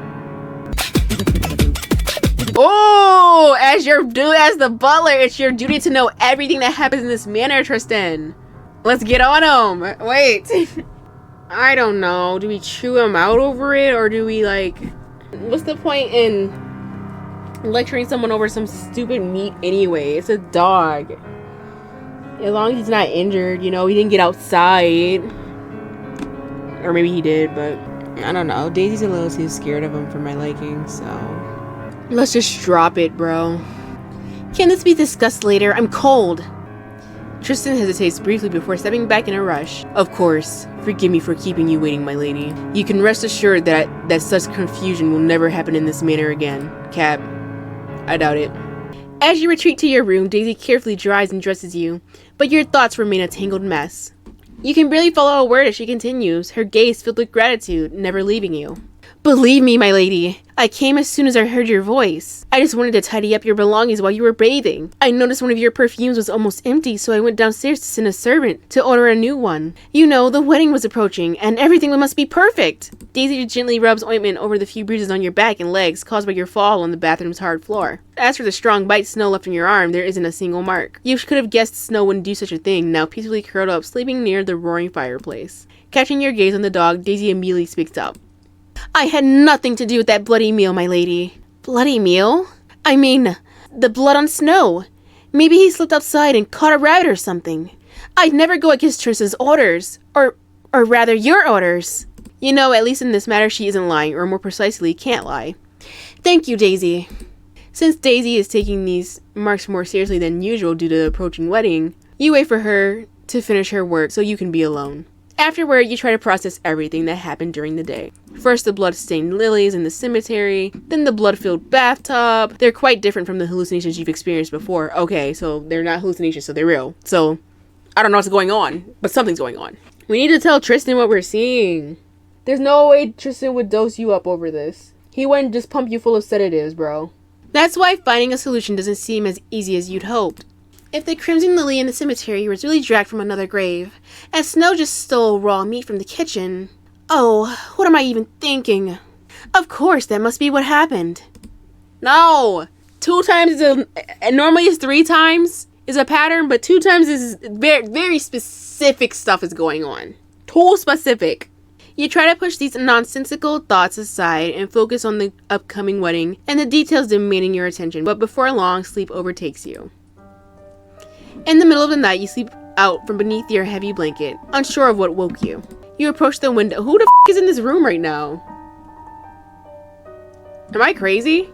Oh, as the butler, it's your duty to know everything that happens in this manor, Tristan. Let's get on him. Wait. I don't know. Do we chew him out over it, or do we what's the point in lecturing someone over some stupid meat anyway? It's a dog. As long as he's not injured, he didn't get outside. Or maybe he did, but I don't know. Daisy's a little too scared of him for my liking, so let's just drop it, bro. Can this be discussed later? I'm cold. Tristan hesitates briefly before stepping back in a rush. Of course. Forgive me for keeping you waiting, my lady. You can rest assured that such confusion will never happen in this manner again. Cap. I doubt it. As you retreat to your room, Daisy carefully dries and dresses you, but your thoughts remain a tangled mess. You can barely follow a word as she continues, her gaze filled with gratitude, never leaving you. Believe me, my lady, I came as soon as I heard your voice. I just wanted to tidy up your belongings while you were bathing. I noticed one of your perfumes was almost empty, so I went downstairs to send a servant to order a new one. You know, the wedding was approaching, and everything must be perfect. Daisy gently rubs ointment over the few bruises on your back and legs caused by your fall on the bathroom's hard floor. As for the strong bite Snow left on your arm, there isn't a single mark. You could have guessed Snow wouldn't do such a thing, now peacefully curled up, sleeping near the roaring fireplace. Catching your gaze on the dog, Daisy immediately speaks up. I had nothing to do with that bloody meal, my lady. Bloody meal? I mean, the blood on Snow. Maybe he slipped outside and caught a rabbit or something. I'd never go against Tristan's orders. Or rather, your orders. You know, at least in this matter, she isn't lying, or more precisely, can't lie. Thank you, Daisy. Since Daisy is taking these marks more seriously than usual due to the approaching wedding, you wait for her to finish her work so you can be alone. Afterward, you try to process everything that happened during the day. First, the blood-stained lilies in the cemetery, then the blood-filled bathtub. They're quite different from the hallucinations you've experienced before. Okay, so they're not hallucinations, so they're real. So, I don't know what's going on, but something's going on. We need to tell Tristan what we're seeing. There's no way Tristan would dose you up over this. He wouldn't just pump you full of sedatives, bro. That's why finding a solution doesn't seem as easy as you'd hoped. If the crimson lily in the cemetery was really dragged from another grave, and Snow just stole raw meat from the kitchen... Oh, what am I even thinking? Of course, that must be what happened. No! 2 times is normally it's 3 times is a pattern, but 2 times is very, very specific stuff is going on. Too specific. You try to push these nonsensical thoughts aside and focus on the upcoming wedding and the details demanding your attention, but before long, sleep overtakes you. In the middle of the night, you sleep out from beneath your heavy blanket, unsure of what woke you. You approach the window. Who the is in this room right now? Am I crazy?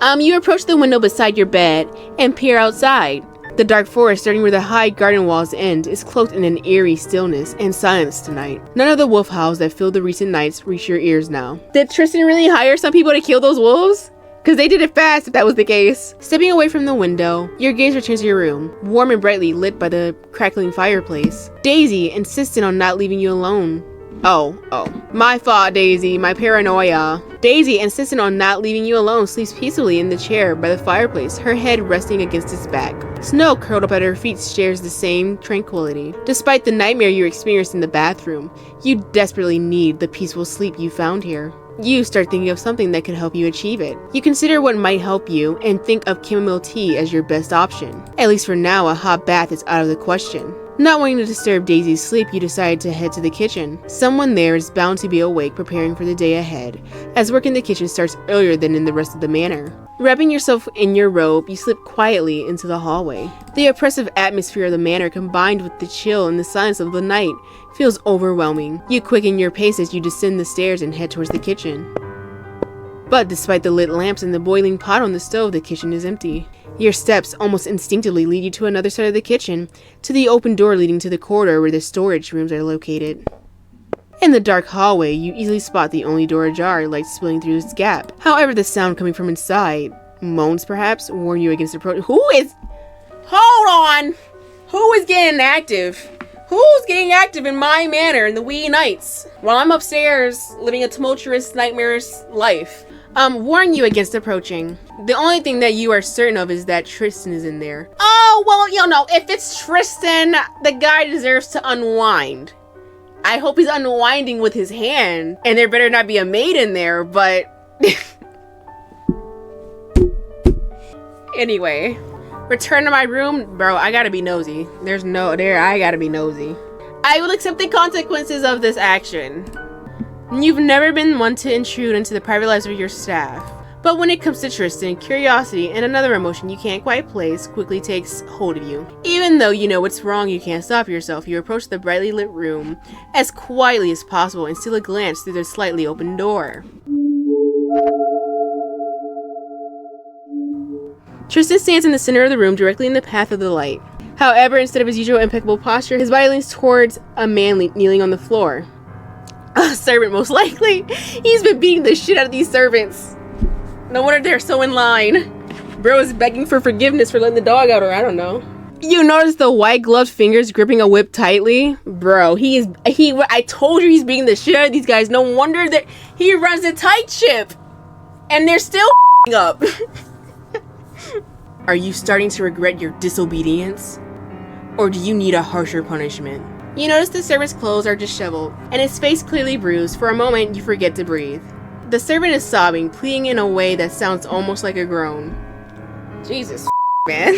You approach the window beside your bed and peer outside. The dark forest, starting where the high garden walls end, is cloaked in an eerie stillness and silence tonight. None of the wolf howls that filled the recent nights reach your ears now. Did Tristan really hire some people to kill those wolves? Because they did it fast if that was the case. Stepping away from the window, your gaze returns to your room, warm and brightly lit by the crackling fireplace. Daisy, insistent on not leaving you alone. Oh, my fault, Daisy, my paranoia. Daisy, insistent on not leaving you alone, sleeps peacefully in the chair by the fireplace, her head resting against its back. Snow, curled up at her feet, shares the same tranquility. Despite the nightmare you experienced in the bathroom, you desperately need the peaceful sleep you found here. You start thinking of something that could help you achieve it. You consider what might help you and think of chamomile tea as your best option. At least for now, a hot bath is out of the question. Not wanting to disturb Daisy's sleep, you decide to head to the kitchen. Someone there is bound to be awake, preparing for the day ahead, as work in the kitchen starts earlier than in the rest of the manor. Wrapping yourself in your robe, you slip quietly into the hallway. The oppressive atmosphere of the manor, combined with the chill and the silence of the night, feels overwhelming. You quicken your pace as you descend the stairs and head towards the kitchen. But despite the lit lamps and the boiling pot on the stove, the kitchen is empty. Your steps almost instinctively lead you to another side of the kitchen, to the open door leading to the corridor where the storage rooms are located. In the dark hallway, you easily spot the only door ajar, light spilling through its gap. However, the sound coming from inside, moans perhaps, warn you against approach. Hold on! Who is getting active? Who's getting active in my manor in the wee nights? While I'm upstairs, living a tumultuous, nightmarish life. Warn you against approaching. The only thing that you are certain of is that Tristan is in there. Oh, well, you know, if it's Tristan, the guy deserves to unwind. I hope he's unwinding with his hand, and there better not be a maid in there, but... Anyway, return to my room. Bro, I gotta be nosy. I gotta be nosy. I will accept the consequences of this action. You've never been one to intrude into the private lives of your staff. But when it comes to Tristan, curiosity and another emotion you can't quite place quickly takes hold of you. Even though you know what's wrong, you can't stop yourself. You approach the brightly lit room as quietly as possible and steal a glance through the slightly open door. Tristan stands in the center of the room, directly in the path of the light. However, instead of his usual impeccable posture, his body leans towards a man kneeling on the floor. A servant, most likely. He's been beating the shit out of these servants. No wonder they're so in line. Bro is begging for forgiveness for letting the dog out, or I don't know. You notice the white gloved fingers gripping a whip tightly? Bro, I told you he's beating the shit out of these guys. No wonder that he runs a tight ship. And they're still up. Are you starting to regret your disobedience? Or do you need a harsher punishment? You notice the servant's clothes are disheveled, and his face clearly bruised. For a moment, you forget to breathe. The servant is sobbing, pleading in a way that sounds almost like a groan. Jesus, man.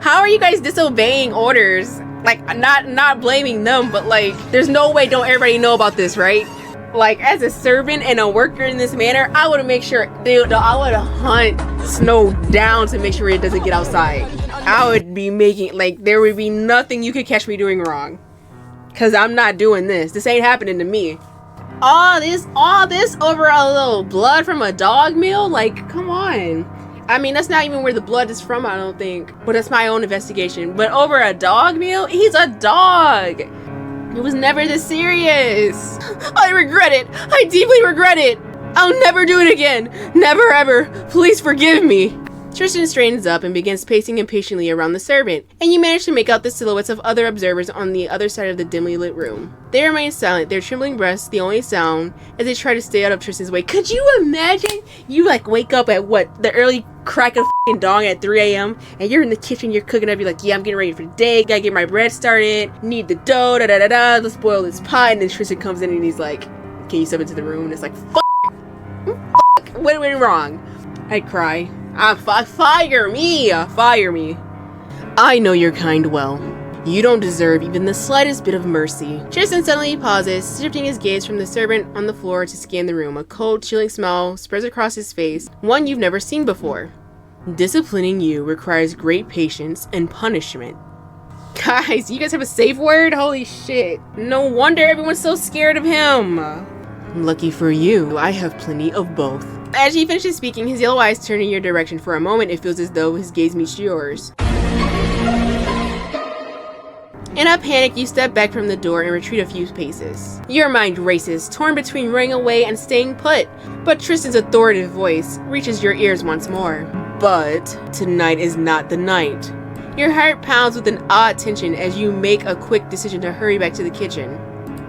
How are you guys disobeying orders? Like, not blaming them, but like, there's no way don't everybody know about this, right? Like, as a servant and a worker in this manor, I would make sure, dude, I would hunt Snow down to make sure it doesn't get outside. I would be making, like, there would be nothing you could catch me doing wrong. Cause I'm not doing this. This ain't happening to me. All this over a little blood from a dog meal? Like, come on. I mean, that's not even where the blood is from, I don't think. But that's my own investigation. But over a dog meal? He's a dog. It was never this serious. I regret it. I deeply regret it. I'll never do it again. Never ever. Please forgive me. Tristan straightens up and begins pacing impatiently around the servant, and you manage to make out the silhouettes of other observers on the other side of the dimly lit room. They remain silent, their trembling breaths the only sound as they try to stay out of Tristan's way. Could you imagine? You like wake up at what? The early crack of dawn at 3 a.m. and you're in the kitchen, you're cooking up, you're like, yeah, I'm getting ready for the day, gotta get my bread started, need the dough, let's boil this pie, and then Tristan comes in and he's like, can you step into the room? And it's like, fuck, what went wrong? I'd cry. Fire me! I know your kind well. You don't deserve even the slightest bit of mercy. Tristan suddenly pauses, shifting his gaze from the servant on the floor to scan the room. A cold, chilling smile spreads across his face, one you've never seen before. Disciplining you requires great patience and punishment. Guys, you guys have a safe word? Holy shit. No wonder everyone's so scared of him. Lucky for you, I have plenty of both. As he finishes speaking, his yellow eyes turn in your direction. For a moment, it feels as though his gaze meets yours. In a panic, you step back from the door and retreat a few paces. Your mind races, torn between running away and staying put. But Tristan's authoritative voice reaches your ears once more. But tonight is not the night. Your heart pounds with an odd tension as you make a quick decision to hurry back to the kitchen.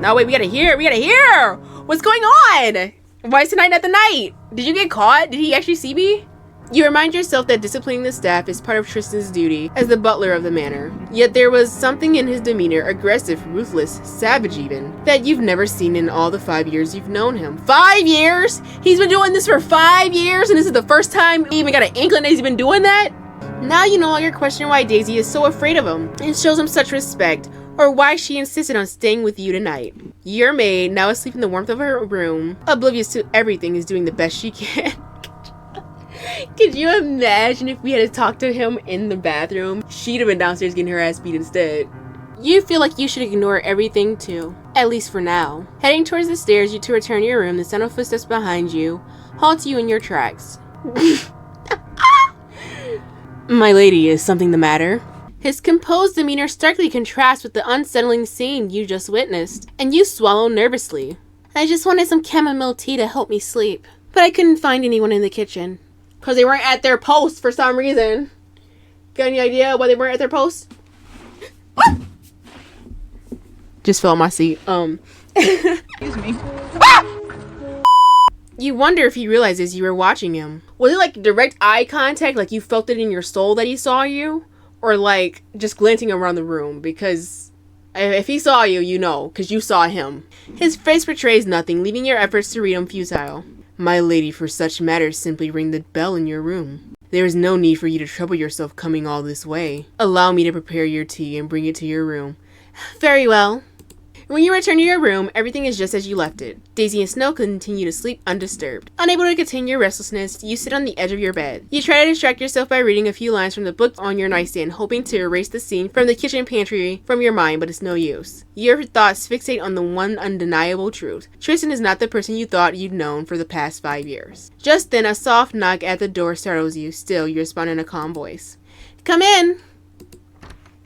No, wait, we gotta hear! What's going on? Why is tonight not the night? Did you get caught? Did he actually see me? You remind yourself that disciplining the staff is part of Tristan's duty as the butler of the manor. Yet there was something in his demeanor, aggressive, ruthless, savage even, that you've never seen in all the 5 years you've known him. 5 years? He's been doing this for 5 years and this is the first time he even got an inkling that he's been doing that? Now you no longer question why Daisy is so afraid of him and shows him such respect, or why she insisted on staying with you tonight. Your maid, now asleep in the warmth of her room, oblivious to everything, is doing the best she can. Could you imagine if we had to talk to him in the bathroom? She'd have been downstairs getting her ass beat instead. You feel like you should ignore everything too, at least for now. Heading towards the stairs, you two return to your room. The sound of footsteps behind you halts you in your tracks. My lady, is something the matter? His composed demeanor starkly contrasts with the unsettling scene you just witnessed, and you swallow nervously. I just wanted some chamomile tea to help me sleep, but I couldn't find anyone in the kitchen. Because they weren't at their post for some reason. Got any idea why they weren't at their post? Just fell on my seat. Excuse me. You wonder if he realizes you were watching him. Was it like direct eye contact, like you felt it in your soul that he saw you? Or like just glancing around the room? Because if he saw you, you know, because you saw him. His face betrays nothing, leaving your efforts to read him futile. My lady, for such matters, simply ring the bell in your room. There is no need for you to trouble yourself coming all this way. Allow me to prepare your tea and bring it to your room. Very well. When you return to your room, everything is just as you left it. Daisy and Snow continue to sleep undisturbed. Unable to contain your restlessness, you sit on the edge of your bed. You try to distract yourself by reading a few lines from the book on your nightstand, hoping to erase the scene from the kitchen pantry from your mind, but it's no use. Your thoughts fixate on the one undeniable truth. Tristan is not the person you thought you'd known for the past 5 years. Just then, a soft knock at the door startles you. Still, you respond in a calm voice. Come in!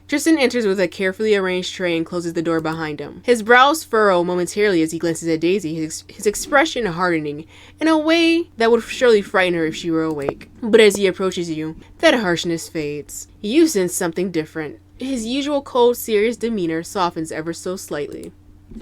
Tristan enters with a carefully arranged tray and closes the door behind him. His brows furrow momentarily as he glances at Daisy, his expression hardening in a way that would surely frighten her if she were awake. But as he approaches you, that harshness fades. You sense something different. His usual cold, serious demeanor softens ever so slightly.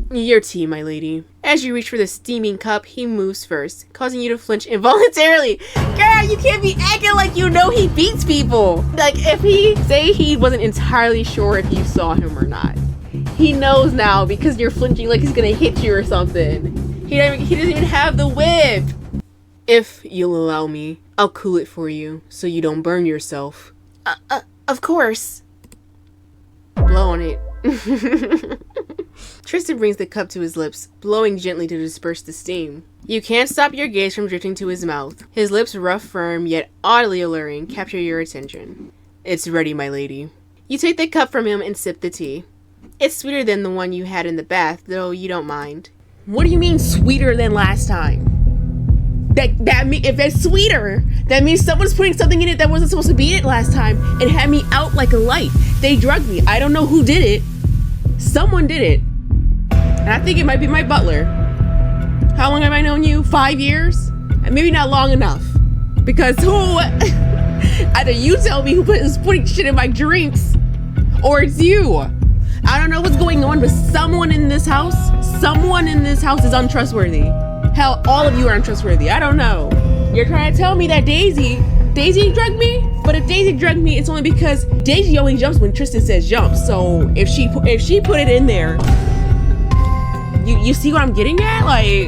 Your tea, my lady. As you reach for the steaming cup, he moves first, causing you to flinch involuntarily. Girl, you can't be acting like you know he beats people. Like, if he wasn't entirely sure if you saw him or not. He knows now because you're flinching like he's gonna hit you or something. He doesn't even have the whip. If you'll allow me, I'll cool it for you so you don't burn yourself. Of course. Blow on it. Tristan brings the cup to his lips, blowing gently to disperse the steam. You can't stop your gaze from drifting to his mouth. His lips, rough, firm, yet oddly alluring, capture your attention. It's ready, my lady. You take the cup from him and sip the tea. It's sweeter than the one you had in the bath, though you don't mind. What do you mean sweeter than last time? If it's sweeter, that means someone's putting something in it that wasn't supposed to be in it last time and had me out like a light. They drugged me. I don't know who did it. Someone did it. And I think it might be my butler. How long have I known you? 5 years? And maybe not long enough. Because either you tell me who is putting shit in my drinks, or it's you. I don't know what's going on, but someone in this house is untrustworthy. Hell, all of you are untrustworthy. I don't know. You're trying to tell me that Daisy drugged me? But if Daisy drugged me, it's only because Daisy only jumps when Tristan says jump. So if she put it in there, you see what I'm getting at? Like,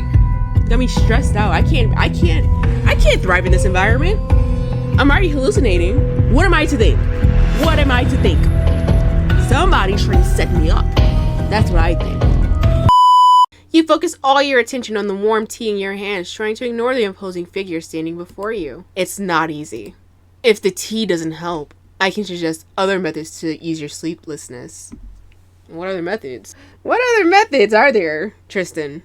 got me stressed out. I can't thrive in this environment. I'm already hallucinating. What am I to think? Somebody should set me up. That's what I think. You focus all your attention on the warm tea in your hands, trying to ignore the imposing figure standing before you. It's not easy. If the tea doesn't help, I can suggest other methods to ease your sleeplessness. What other methods? What other methods are there, Tristan?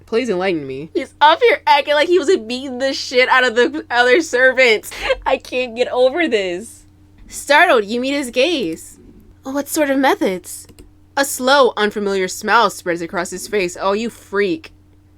Please enlighten me. He's up here acting like he was beating the shit out of the other servants. I can't get over this. Startled, you meet his gaze. What sort of methods? A slow, unfamiliar smile spreads across his face. Oh, you freak.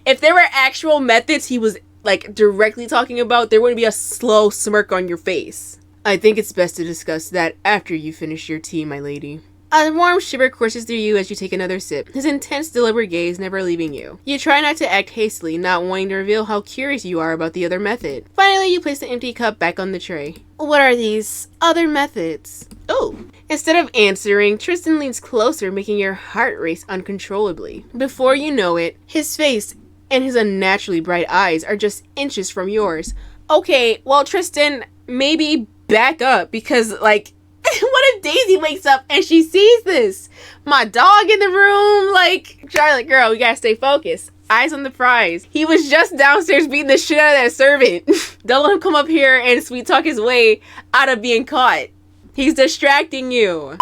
If there were actual methods he was, like, directly talking about, there wouldn't be a slow smirk on your face. I think it's best to discuss that after you finish your tea, my lady. A warm shiver courses through you as you take another sip, his intense, deliberate gaze never leaving you. You try not to act hastily, not wanting to reveal how curious you are about the other method. Finally, you place the empty cup back on the tray. What are these other methods? Oh. Instead of answering, Tristan leans closer, making your heart race uncontrollably. Before you know it, his face and his unnaturally bright eyes are just inches from yours. Okay, well, Tristan, maybe back up, because, like, what if Daisy wakes up and she sees this? My dog in the room, like, Charlotte, girl, we gotta stay focused. Eyes on the prize. He was just downstairs beating the shit out of that servant. Don't let him come up here and sweet talk his way out of being caught. He's distracting you.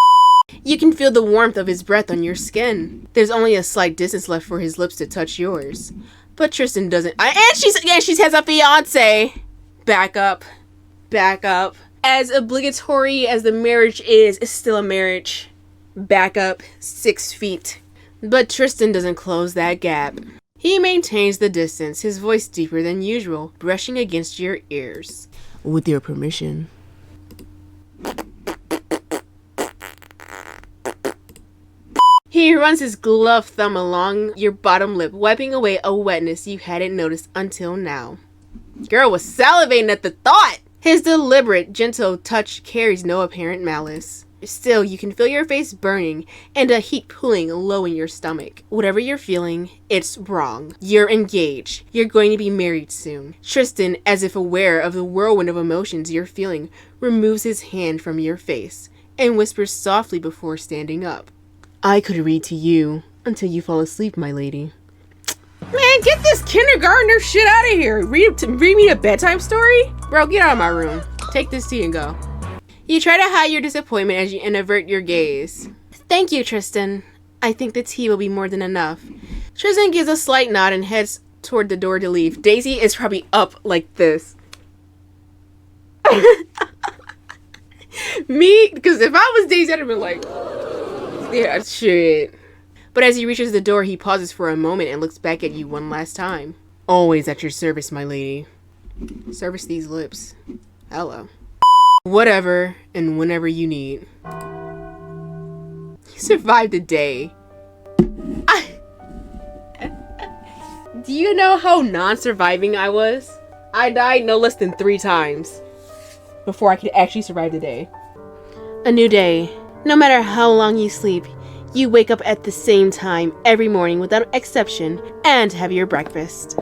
You can feel the warmth of his breath on your skin. There's only a slight distance left for his lips to touch yours. But Tristan doesn't. And she has a fiance. Back up. Back up. As obligatory as the marriage is, it's still a marriage. Back up 6 feet. But Tristan doesn't close that gap. He maintains the distance, his voice deeper than usual, brushing against your ears. With your permission. He runs his gloved thumb along your bottom lip, wiping away a wetness you hadn't noticed until now. Girl was salivating at the thought! His deliberate, gentle touch carries no apparent malice. Still, you can feel your face burning and a heat pooling low in your stomach. Whatever you're feeling, it's wrong. You're engaged. You're going to be married soon. Tristan, as if aware of the whirlwind of emotions you're feeling, removes his hand from your face and whispers softly before standing up. I could read to you until you fall asleep, my lady. Man, get this kindergartner shit out of here. Read me a bedtime story? Bro, get out of my room. Take this tea and go. You try to hide your disappointment and avert your gaze. Thank you, Tristan. I think the tea will be more than enough. Tristan gives a slight nod and heads toward the door to leave. Daisy is probably up like this. Me? Because if I was Daisy, I'd have been like... Yeah, shit. But as he reaches the door, he pauses for a moment and looks back at you one last time. Always at your service, my lady. Service these lips. Hello. Whatever and whenever you need. You survived a day. Do you know how non-surviving I was? I died no less than 3 times before I could actually survive the day. A new day. No matter how long you sleep, you wake up at the same time every morning without exception and have your breakfast.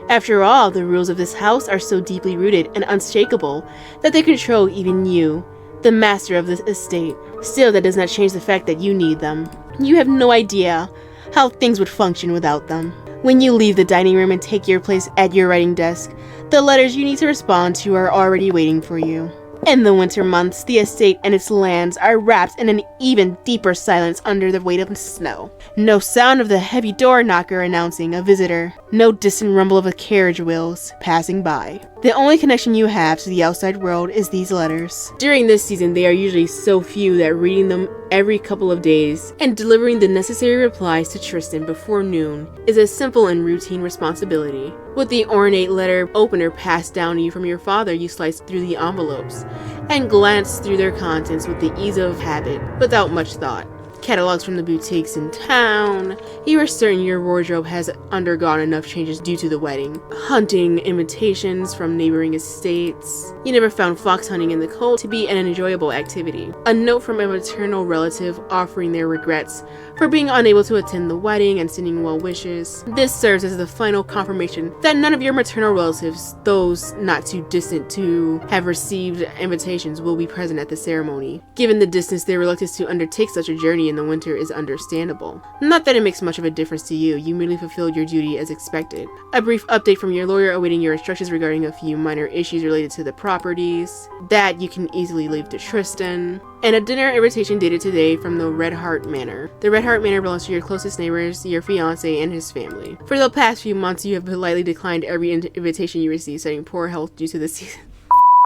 After all, the rules of this house are so deeply rooted and unshakable that they control even you, the master of this estate. Still, that does not change the fact that you need them. You have no idea how things would function without them. When you leave the dining room and take your place at your writing desk, the letters you need to respond to are already waiting for you. In the winter months, the estate and its lands are wrapped in an even deeper silence under the weight of the snow. No sound of the heavy door knocker announcing a visitor. No distant rumble of carriage wheels passing by. The only connection you have to the outside world is these letters. During this season, they are usually so few that reading them every couple of days and delivering the necessary replies to Tristan before noon is a simple and routine responsibility. With the ornate letter opener passed down to you from your father, you slice through the envelopes and glance through their contents with the ease of habit, without much thought. catalogs from the boutiques in town. You are certain your wardrobe has undergone enough changes due to the wedding. Hunting invitations from neighboring estates. You never found fox hunting in the cold to be an enjoyable activity. A note from a maternal relative offering their regrets for being unable to attend the wedding and sending well wishes. This serves as the final confirmation that none of your maternal relatives, those not too distant to have received invitations, will be present at the ceremony. Given the distance, their reluctance to undertake such a journey in the winter is understandable. Not that it makes much of a difference to you, you merely fulfilled your duty as expected. A brief update from your lawyer awaiting your instructions regarding a few minor issues related to the properties. That you can easily leave to Tristan. And a dinner invitation dated today from the Red Heart Manor. The Red Heart Manor belongs to your closest neighbors, your fiancé, and his family. For the past few months, you have politely declined every invitation you received, citing poor health due to the season.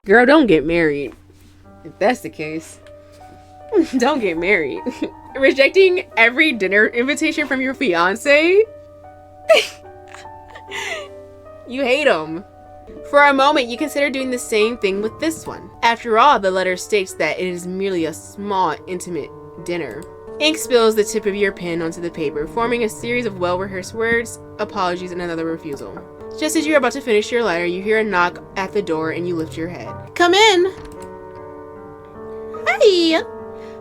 Girl, don't get married. If that's the case, don't get married. Rejecting every dinner invitation from your fiancé? You hate him. For a moment, you consider doing the same thing with this one. After all, the letter states that it is merely a small, intimate dinner. Ink spills the tip of your pen onto the paper, forming a series of well-rehearsed words, apologies, and another refusal. Just as you're about to finish your letter, you hear a knock at the door and you lift your head. Come in! Hi!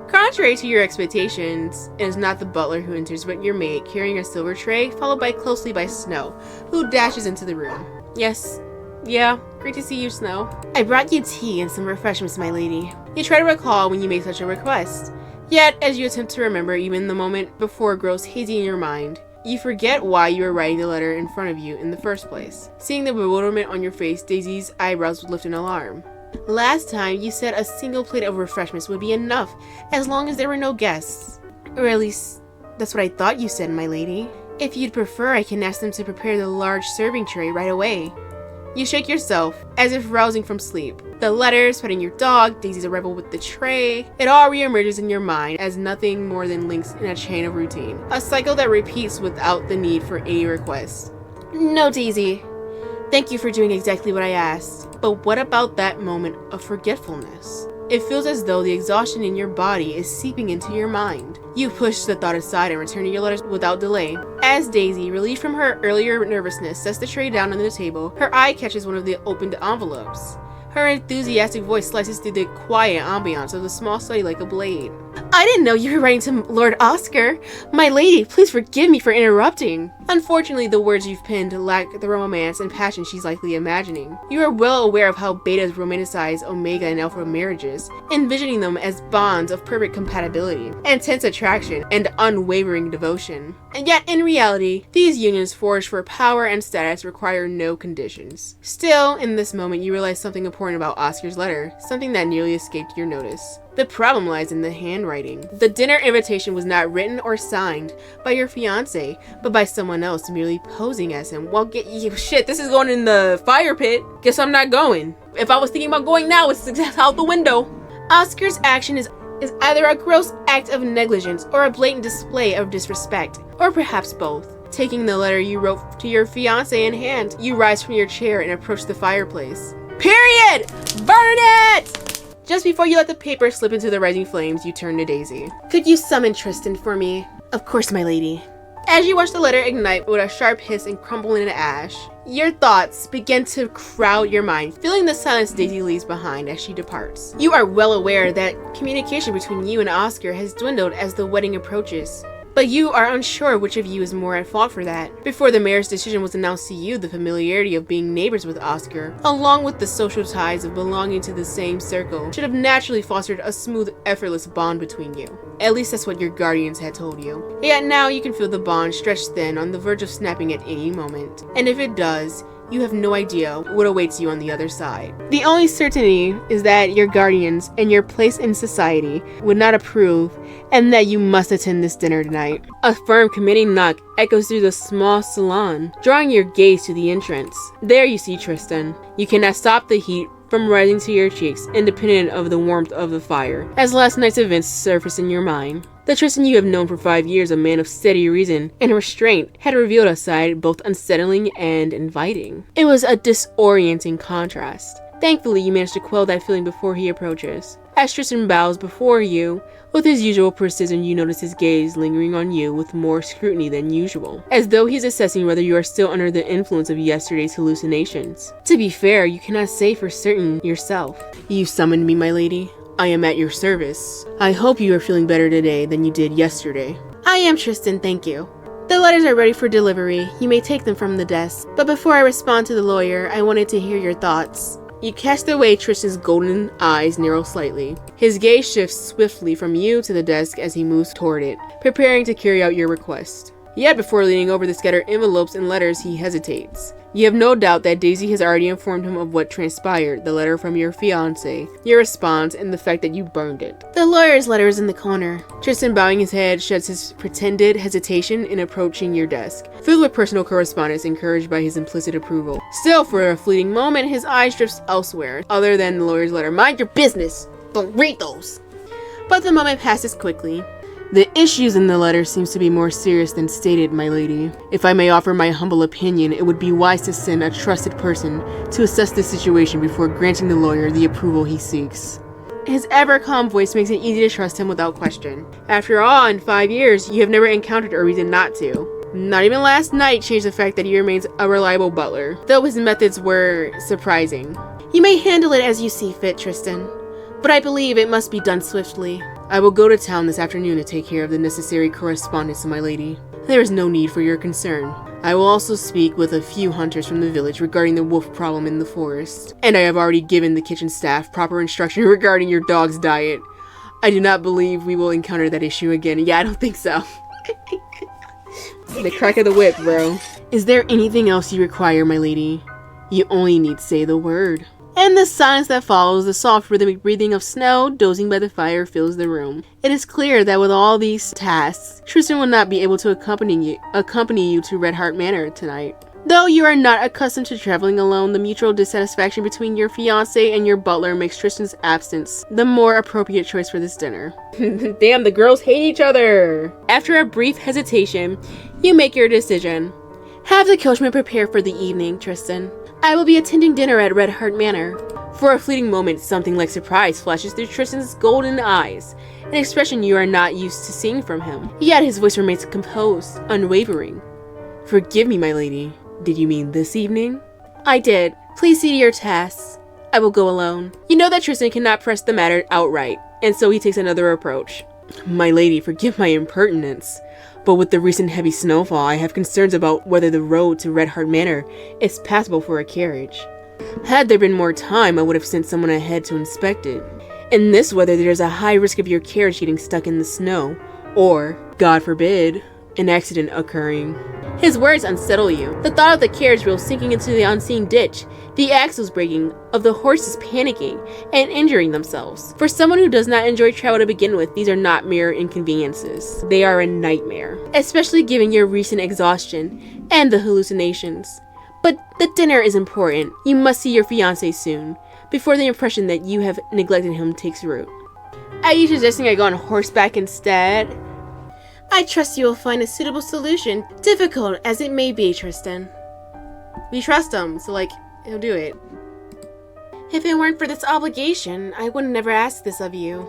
Contrary to your expectations, it is not the butler who enters, but your maid, carrying a silver tray, followed closely by Snow, who dashes into the room. Yes. Yeah, great to see you, Snow. I brought you tea and some refreshments, my lady. You try to recall when you made such a request. Yet, as you attempt to remember even the moment before grows hazy in your mind, you forget why you were writing the letter in front of you in the first place. Seeing the bewilderment on your face, Daisy's eyebrows lift in alarm. Last time, you said a single plate of refreshments would be enough, as long as there were no guests. Or at least, that's what I thought you said, my lady. If you'd prefer, I can ask them to prepare the large serving tray right away. You shake yourself, as if rousing from sleep. The letters, petting your dog, Daisy's arrival with the tray, it all reemerges in your mind as nothing more than links in a chain of routine. A cycle that repeats without the need for any request. No, Daisy. Thank you for doing exactly what I asked. But what about that moment of forgetfulness? It feels as though the exhaustion in your body is seeping into your mind. You push the thought aside and return to your letters without delay. As Daisy, relieved from her earlier nervousness, sets the tray down on the table, her eye catches one of the opened envelopes. Her enthusiastic voice slices through the quiet ambiance of the small study like a blade. I didn't know you were writing to Lord Oscar. My lady, please forgive me for interrupting. Unfortunately, the words you've penned lack the romance and passion she's likely imagining. You are well aware of how betas romanticize Omega and Alpha marriages, envisioning them as bonds of perfect compatibility, intense attraction, and unwavering devotion. And yet, in reality, these unions forged for power and status require no conditions. Still, in this moment, you realize something important about Oscar's letter, something that nearly escaped your notice. The problem lies in the handwriting. The dinner invitation was not written or signed by your fiancé, but by someone else merely posing as him. Well, shit, this is going in the fire pit. Guess I'm not going. If I was thinking about going now, it's out the window. Oscar's action is either a gross act of negligence or a blatant display of disrespect, or perhaps both. Taking the letter you wrote to your fiancé in hand, you rise from your chair and approach the fireplace. Period! Burn it! Just before you let the paper slip into the rising flames, you turn to Daisy. Could you summon Tristan for me? Of course, my lady. As you watch the letter ignite with a sharp hiss and crumble into ash, your thoughts begin to crowd your mind, filling the silence Daisy leaves behind as she departs. You are well aware that communication between you and Oscar has dwindled as the wedding approaches. But you are unsure which of you is more at fault for that. Before the mayor's decision was announced to you, the familiarity of being neighbors with Oscar, along with the social ties of belonging to the same circle, should have naturally fostered a smooth, effortless bond between you. At least that's what your guardians had told you. Yet now you can feel the bond stretched thin, on the verge of snapping at any moment. And if it does, you have no idea what awaits you on the other side. The only certainty is that your guardians and your place in society would not approve, and that you must attend this dinner tonight. A firm commanding knock echoes through the small salon, drawing your gaze to the entrance. There you see Tristan. You cannot stop the heat from rising to your cheeks, independent of the warmth of the fire, as last night's events surface in your mind. The Tristan you have known for 5 years, a man of steady reason and restraint, had revealed a side both unsettling and inviting. It was a disorienting contrast. Thankfully, you managed to quell that feeling before he approaches. As Tristan bows before you, with his usual precision, you notice his gaze lingering on you with more scrutiny than usual, as though he's assessing whether you are still under the influence of yesterday's hallucinations. To be fair, you cannot say for certain yourself. You summoned me, my lady. I am at your service. I hope you are feeling better today than you did yesterday. I am, Tristan, thank you. The letters are ready for delivery. You may take them from the desk. But before I respond to the lawyer, I wanted to hear your thoughts. You catch the way Tristan's golden eyes narrow slightly. His gaze shifts swiftly from you to the desk as he moves toward it, preparing to carry out your request. Yet before leaning over the scattered envelopes and letters, he hesitates. You have no doubt that Daisy has already informed him of what transpired, the letter from your fiancé, your response, and the fact that you burned it. The lawyer's letter is in the corner. Tristan, bowing his head, sheds his pretended hesitation in approaching your desk, filled with personal correspondence encouraged by his implicit approval. Still, for a fleeting moment, his eyes drift elsewhere, other than the lawyer's letter. Mind your business! Don't read those! But the moment passes quickly. The issues in the letter seems to be more serious than stated, my lady. If I may offer my humble opinion, it would be wise to send a trusted person to assess the situation before granting the lawyer the approval he seeks. His ever-calm voice makes it easy to trust him without question. After all, in 5 years, you have never encountered a reason not to. Not even last night changed the fact that he remains a reliable butler, though his methods were surprising. You may handle it as you see fit, Tristan, but I believe it must be done swiftly. I will go to town this afternoon to take care of the necessary correspondence, my lady. There is no need for your concern. I will also speak with a few hunters from the village regarding the wolf problem in the forest. And I have already given the kitchen staff proper instruction regarding your dog's diet. I do not believe we will encounter that issue again. Yeah, I don't think so. The crack of the whip, bro. Is there anything else you require, my lady? You only need say the word. And the silence that follows, the soft rhythmic breathing of snow dozing by the fire fills the room. It is clear that with all these tasks, Tristan will not be able to accompany you to Red Heart Manor tonight. Though you are not accustomed to traveling alone, the mutual dissatisfaction between your fiancé and your butler makes Tristan's absence the more appropriate choice for this dinner. Damn, the girls hate each other! After a brief hesitation, you make your decision. Have the coachman prepare for the evening, Tristan. I will be attending dinner at Red Heart Manor. For a fleeting moment, something like surprise flashes through Tristan's golden eyes, an expression you are not used to seeing from him. Yet his voice remains composed, unwavering. Forgive me, my lady. Did you mean this evening? I did. Please see to your tasks. I will go alone. You know that Tristan cannot press the matter outright, and so he takes another approach. My lady, forgive my impertinence. But with the recent heavy snowfall, I have concerns about whether the road to Red Heart Manor is passable for a carriage. Had there been more time, I would have sent someone ahead to inspect it. In this weather, there is a high risk of your carriage getting stuck in the snow, or, God forbid, an accident occurring. His words unsettle you. The thought of the carriage wheel sinking into the unseen ditch, the axles breaking, of the horses panicking and injuring themselves. For someone who does not enjoy travel to begin with, these are not mere inconveniences. They are a nightmare, especially given your recent exhaustion and the hallucinations. But the dinner is important. You must see your fiancé soon, before the impression that you have neglected him takes root. Are you suggesting I go on horseback instead? I trust you will find a suitable solution, difficult as it may be, Tristan. We trust him, so he'll do it. If it weren't for this obligation, I would never ask this of you.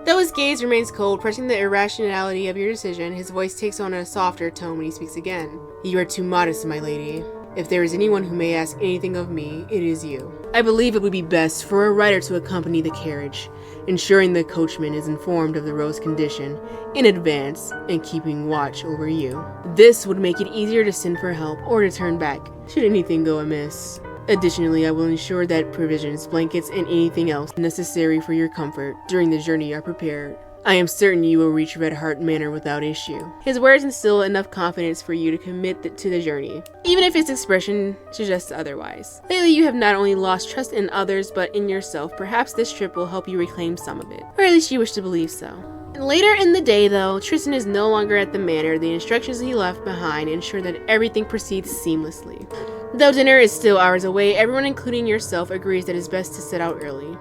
Though his gaze remains cold, pressing the irrationality of your decision, his voice takes on a softer tone when he speaks again. You are too modest, my lady. If there is anyone who may ask anything of me, it is you. I believe it would be best for a rider to accompany the carriage, ensuring the coachman is informed of the road's condition in advance and keeping watch over you. This would make it easier to send for help or to turn back, should anything go amiss. Additionally, I will ensure that provisions, blankets, and anything else necessary for your comfort during the journey are prepared. I am certain you will reach Red Heart Manor without issue. His words instill enough confidence for you to commit to the journey, even if his expression suggests otherwise. Lately, you have not only lost trust in others, but in yourself. Perhaps this trip will help you reclaim some of it, or at least you wish to believe so. Later in the day, though, Tristan is no longer at the manor. The instructions he left behind ensure that everything proceeds seamlessly. Though dinner is still hours away, everyone, including yourself, agrees that it's best to set out early.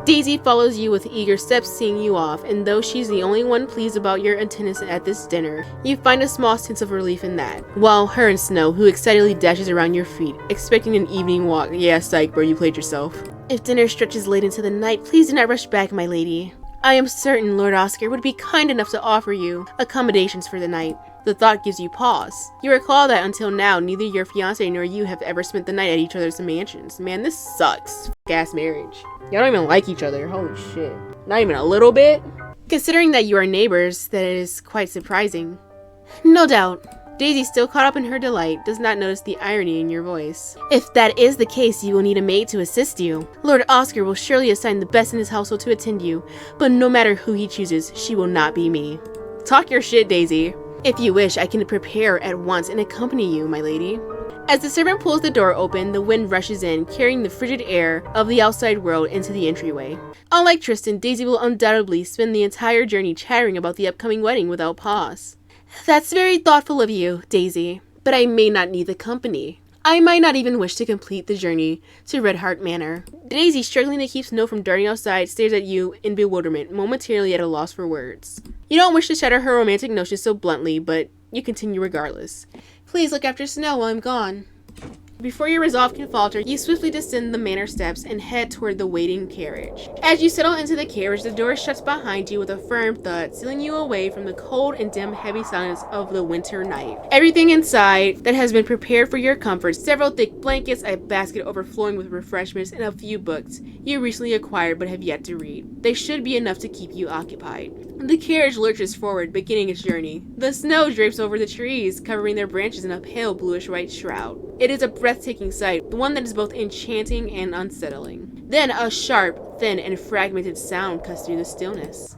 Daisy follows you with eager steps, seeing you off, and though she's the only one pleased about your attendance at this dinner, you find a small sense of relief in that. While her and Snow, who excitedly dashes around your feet, expecting an evening walk. Yeah, psych, bro, you played yourself. If dinner stretches late into the night, please do not rush back, my lady. I am certain Lord Oscar would be kind enough to offer you accommodations for the night. The thought gives you pause. You recall that until now, neither your fiancé nor you have ever spent the night at each other's mansions. Man, this sucks. F***ass marriage. Y'all don't even like each other. Holy shit. Not even a little bit? Considering that you are neighbors, that is quite surprising. No doubt. Daisy, still caught up in her delight, does not notice the irony in your voice. If that is the case, you will need a maid to assist you. Lord Oscar will surely assign the best in his household to attend you, but no matter who he chooses, she will not be me. Talk your shit, Daisy. If you wish, I can prepare at once and accompany you, my lady. As the servant pulls the door open, the wind rushes in, carrying the frigid air of the outside world into the entryway. Unlike Tristan, Daisy will undoubtedly spend the entire journey chattering about the upcoming wedding without pause. That's very thoughtful of you, Daisy, but I may not need the company. I might not even wish to complete the journey to Red Heart Manor. Daisy, struggling to keep Snow from darting outside, stares at you in bewilderment, momentarily at a loss for words. You don't wish to shatter her romantic notions so bluntly, but you continue regardless. Please look after Snow while I'm gone. Before your resolve can falter, you swiftly descend the manor steps and head toward the waiting carriage. As you settle into the carriage, the door shuts behind you with a firm thud, sealing you away from the cold and dim heavy silence of the winter night. Everything inside that has been prepared for your comfort, several thick blankets, a basket overflowing with refreshments, and a few books you recently acquired but have yet to read. They should be enough to keep you occupied. The carriage lurches forward, beginning its journey. The snow drapes over the trees, covering their branches in a pale bluish-white shroud. It is a breathtaking sight, one that is both enchanting and unsettling. Then a sharp, thin, and fragmented sound cuts through the stillness.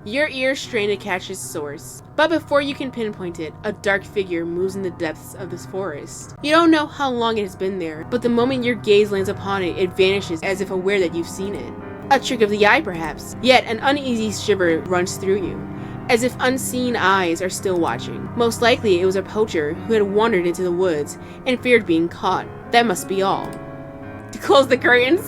Your ears strain to catch its source, but before you can pinpoint it, a dark figure moves in the depths of this forest. You don't know how long it has been there, but the moment your gaze lands upon it, it vanishes as if aware that you've seen it. A trick of the eye, perhaps. Yet an uneasy shiver runs through you, as if unseen eyes are still watching. Most likely it was a poacher who had wandered into the woods and feared being caught. That must be all. To close the curtains.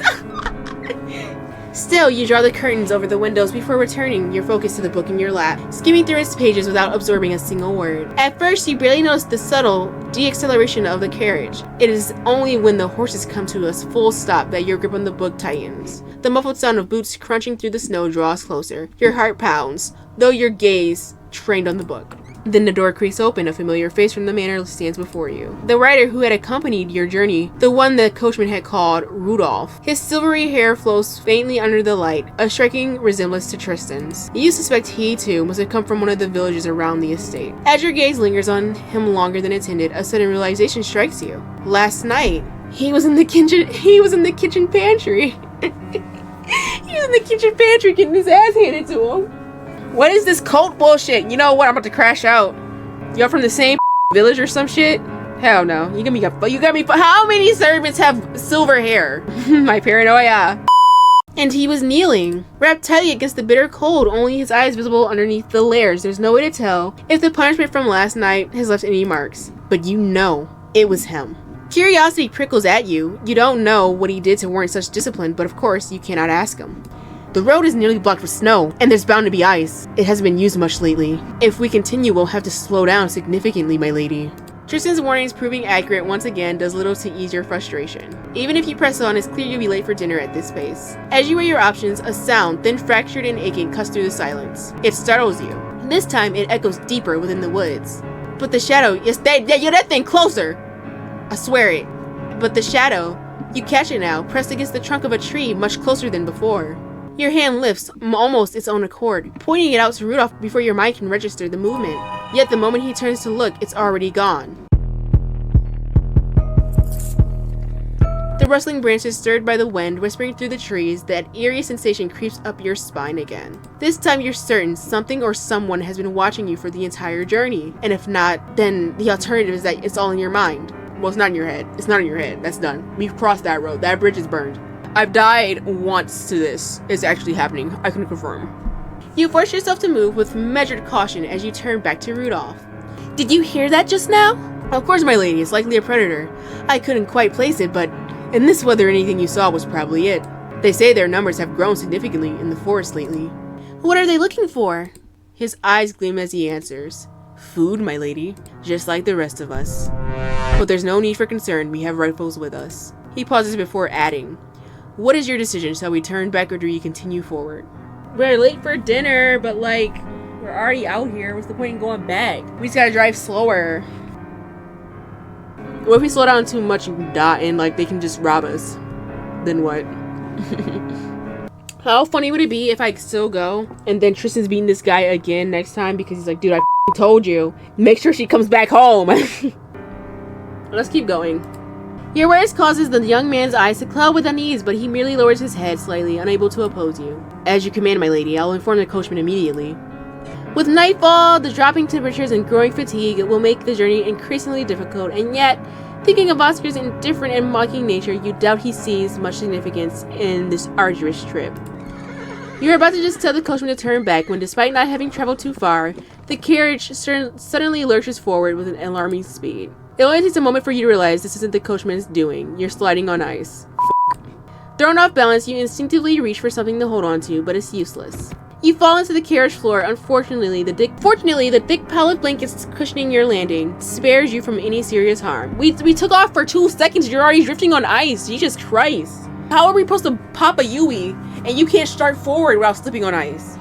Still, you draw the curtains over the windows before returning your focus to the book in your lap, skimming through its pages without absorbing a single word. At first, you barely notice the subtle deacceleration of the carriage. It is only when the horses come to a full stop that your grip on the book tightens. The muffled sound of boots crunching through the snow draws closer. Your heart pounds, though your gaze trained on the book. Then the door creaks open, a familiar face from the manor stands before you. The rider who had accompanied your journey, the one the coachman had called Rudolph. His silvery hair flows faintly under the light, a striking resemblance to Tristan's. You suspect he, too, must have come from one of the villages around the estate. As your gaze lingers on him longer than intended, a sudden realization strikes you. Last night, he was in the kitchen pantry. He was in the kitchen pantry getting his ass handed to him. What is this cult bullshit? You know what? I'm about to crash out. Y'all from the same village or some shit? Hell no. You got me. How many servants have silver hair? My paranoia. And he was kneeling, wrapped tightly against the bitter cold, only his eyes visible underneath the layers. There's no way to tell if the punishment from last night has left any marks. But you know it was him. Curiosity prickles at you. You don't know what he did to warrant such discipline, but of course you cannot ask him. The road is nearly blocked with snow, and there's bound to be ice. It hasn't been used much lately. If we continue, we'll have to slow down significantly, my lady. Tristan's warnings proving accurate once again does little to ease your frustration. Even if you press on, it's clear you'll be late for dinner at this pace. As you weigh your options, a sound, then fractured and aching, cuts through the silence. It startles you. This time, it echoes deeper within the woods. But the shadow, that thing closer! I swear it. But the shadow, you catch it now, pressed against the trunk of a tree much closer than before. Your hand lifts, almost its own accord, pointing it out to Rudolph before your mind can register the movement. Yet the moment he turns to look, it's already gone. The rustling branches stirred by the wind, whispering through the trees, that eerie sensation creeps up your spine again. This time you're certain something or someone has been watching you for the entire journey. And if not, then the alternative is that it's all in your mind. Well, it's not in your head. It's not in your head. That's done. We've crossed that road. That bridge is burned. I've died once to this. It's actually happening. I can confirm. You force yourself to move with measured caution as you turn back to Rudolph. Did you hear that just now? Of course, my lady. It's likely a predator. I couldn't quite place it, but in this weather, anything you saw was probably it. They say their numbers have grown significantly in the forest lately. What are they looking for? His eyes gleam as he answers. Food, my lady, just like the rest of us. But there's no need for concern, we have rifles with us. He pauses before adding, what is your decision? Shall we turn back or do we continue forward? We're late for dinner, but like, we're already out here. What's the point in going back? We just gotta drive slower. What if we slow down too much and like they can just rob us? Then what? How funny would it be if I still go and then Tristan's beating this guy again next time because he's like, dude, I told you. Make sure she comes back home. Let's keep going. Your words causes the young man's eyes to cloud with unease, but he merely lowers his head slightly, unable to oppose you. As you command, my lady, I'll inform the coachman immediately. With nightfall, the dropping temperatures and growing fatigue will make the journey increasingly difficult, and yet, thinking of Oscar's indifferent and mocking nature, you doubt he sees much significance in this arduous trip. You're about to just tell the coachman to turn back when, despite not having traveled too far, the carriage suddenly lurches forward with an alarming speed. It only takes a moment for you to realize this isn't the coachman's doing. You're sliding on ice. Thrown off balance, you instinctively reach for something to hold on to, but it's useless. You fall into the carriage floor. Unfortunately, the thick pile of blankets cushioning your landing spares you from any serious harm. We took off for 2 seconds. You're already drifting on ice. Jesus Christ. How are we supposed to pop a Yui and you can't start forward without slipping on ice?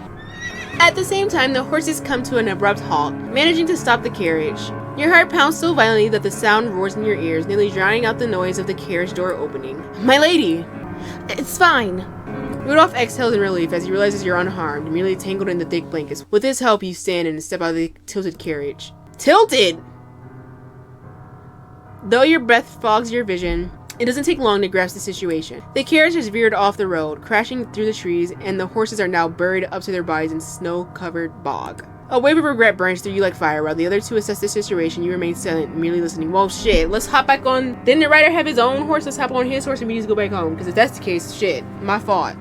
At the same time, the horses come to an abrupt halt, managing to stop the carriage. Your heart pounds so violently that the sound roars in your ears, nearly drowning out the noise of the carriage door opening. My lady! It's fine. Rudolph exhales in relief as he realizes you're unharmed, merely tangled in the thick blankets. With his help, you stand and step out of the tilted carriage. Tilted! Though your breath fogs your vision, it doesn't take long to grasp the situation. The carriage has veered off the road, crashing through the trees, and the horses are now buried up to their bodies in snow-covered bog. A wave of regret burns through you like fire. While the other two assess the situation, you remain silent, merely listening. Well, shit, let's hop back on. Didn't the rider have his own horse? Let's hop on his horse and we just go back home. Because if that's the case, shit, my fault.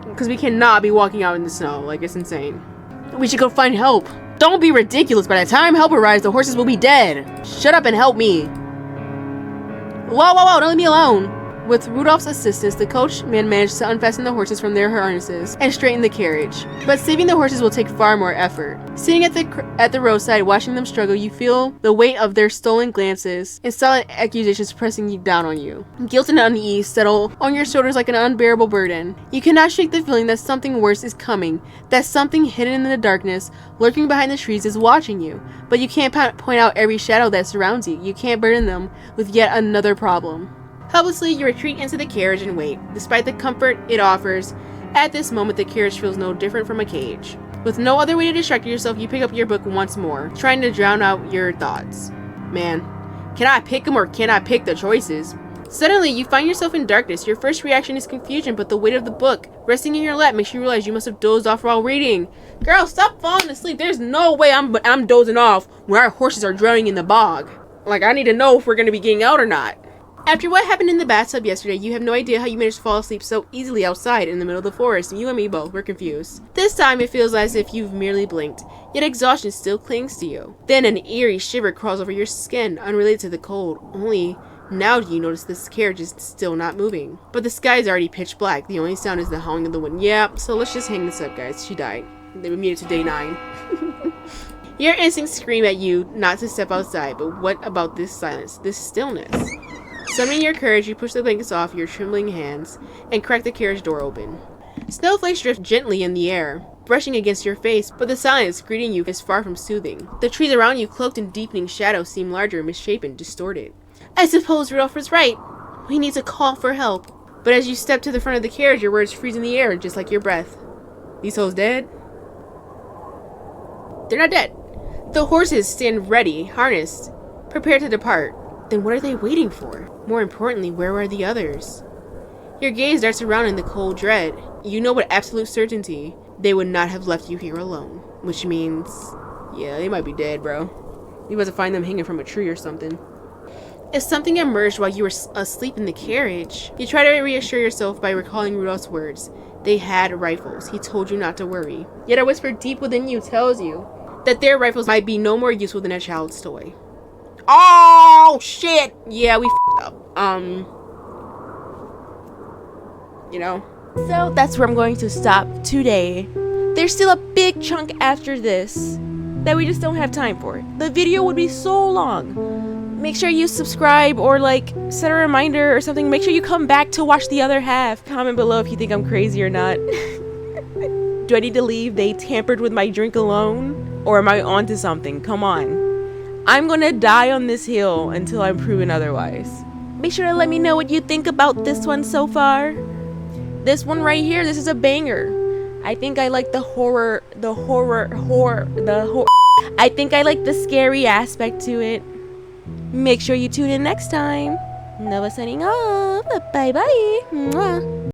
Because we cannot be walking out in the snow. Like, it's insane. We should go find help. Don't be ridiculous. By the time help arrives, the horses will be dead. Shut up and help me. Whoa, whoa, whoa, don't leave me alone. With Rudolph's assistance, the coachman managed to unfasten the horses from their harnesses and straighten the carriage. But saving the horses will take far more effort. Sitting at the roadside, watching them struggle, you feel the weight of their stolen glances and silent accusations pressing down on you. Guilt and unease settle on your shoulders like an unbearable burden. You cannot shake the feeling that something worse is coming, that something hidden in the darkness, lurking behind the trees, is watching you. But you can't point out every shadow that surrounds you. You can't burden them with yet another problem. Helplessly, you retreat into the carriage and wait. Despite the comfort it offers, at this moment the carriage feels no different from a cage. With no other way to distract yourself, you pick up your book once more, trying to drown out your thoughts. Man, can I pick them or can I pick the choices? Suddenly, you find yourself in darkness. Your first reaction is confusion, but the weight of the book resting in your lap makes you realize you must have dozed off while reading. Girl, stop falling asleep. There's no way I'm dozing off when our horses are drowning in the bog. Like, I need to know if we're going to be getting out or not. After what happened in the bathtub yesterday, you have no idea how you managed to fall asleep so easily outside in the middle of the forest. You and me both were confused. This time it feels as if you've merely blinked, yet exhaustion still clings to you. Then an eerie shiver crawls over your skin, unrelated to the cold. Only now do you notice this carriage is still not moving. But the sky is already pitch black. The only sound is the howling of the wind. Yeah, so let's just hang this up, guys. She died. They made it to day 9. Your instincts scream at you not to step outside, but what about this silence, this stillness? Summoning your courage, you push the blankets off your trembling hands and crack the carriage door open. Snowflakes drift gently in the air, brushing against your face, but the silence greeting you is far from soothing. The trees around you, cloaked in deepening shadows, seem larger, misshapen, distorted. I suppose Rudolph was right. We need to call for help. But as you step to the front of the carriage, your words freeze in the air, just like your breath. These hoes dead? They're not dead. The horses stand ready, harnessed, prepared to depart. Then what are they waiting for? More importantly, where are the others? Your gaze darts around in the cold dread. You know with absolute certainty they would not have left you here alone. Which means, yeah, they might be dead, bro. You must have find them hanging from a tree or something. If something emerged while you were asleep in the carriage, you try to reassure yourself by recalling Rudolph's words. They had rifles. He told you not to worry. Yet a whisper deep within you tells you that their rifles might be no more useful than a child's toy. Oh, shit! Yeah, we f***ed up. You know, So that's where I'm going to stop today. There's still a big chunk after this that we just don't have time for. The video would be so long. Make sure you subscribe or like set a reminder or something. Make sure you come back to watch the other half. Comment below if you think I'm crazy or not. Do I need to leave? They tampered with my drink alone? Or am I onto something? Come on. I'm gonna die on this hill until I'm proven otherwise. Make sure to let me know what you think about this one so far. This one right here, this is a banger. I think I like the horror, I think I like the scary aspect to it. Make sure you tune in next time. Nova signing off. Bye bye. Mwah.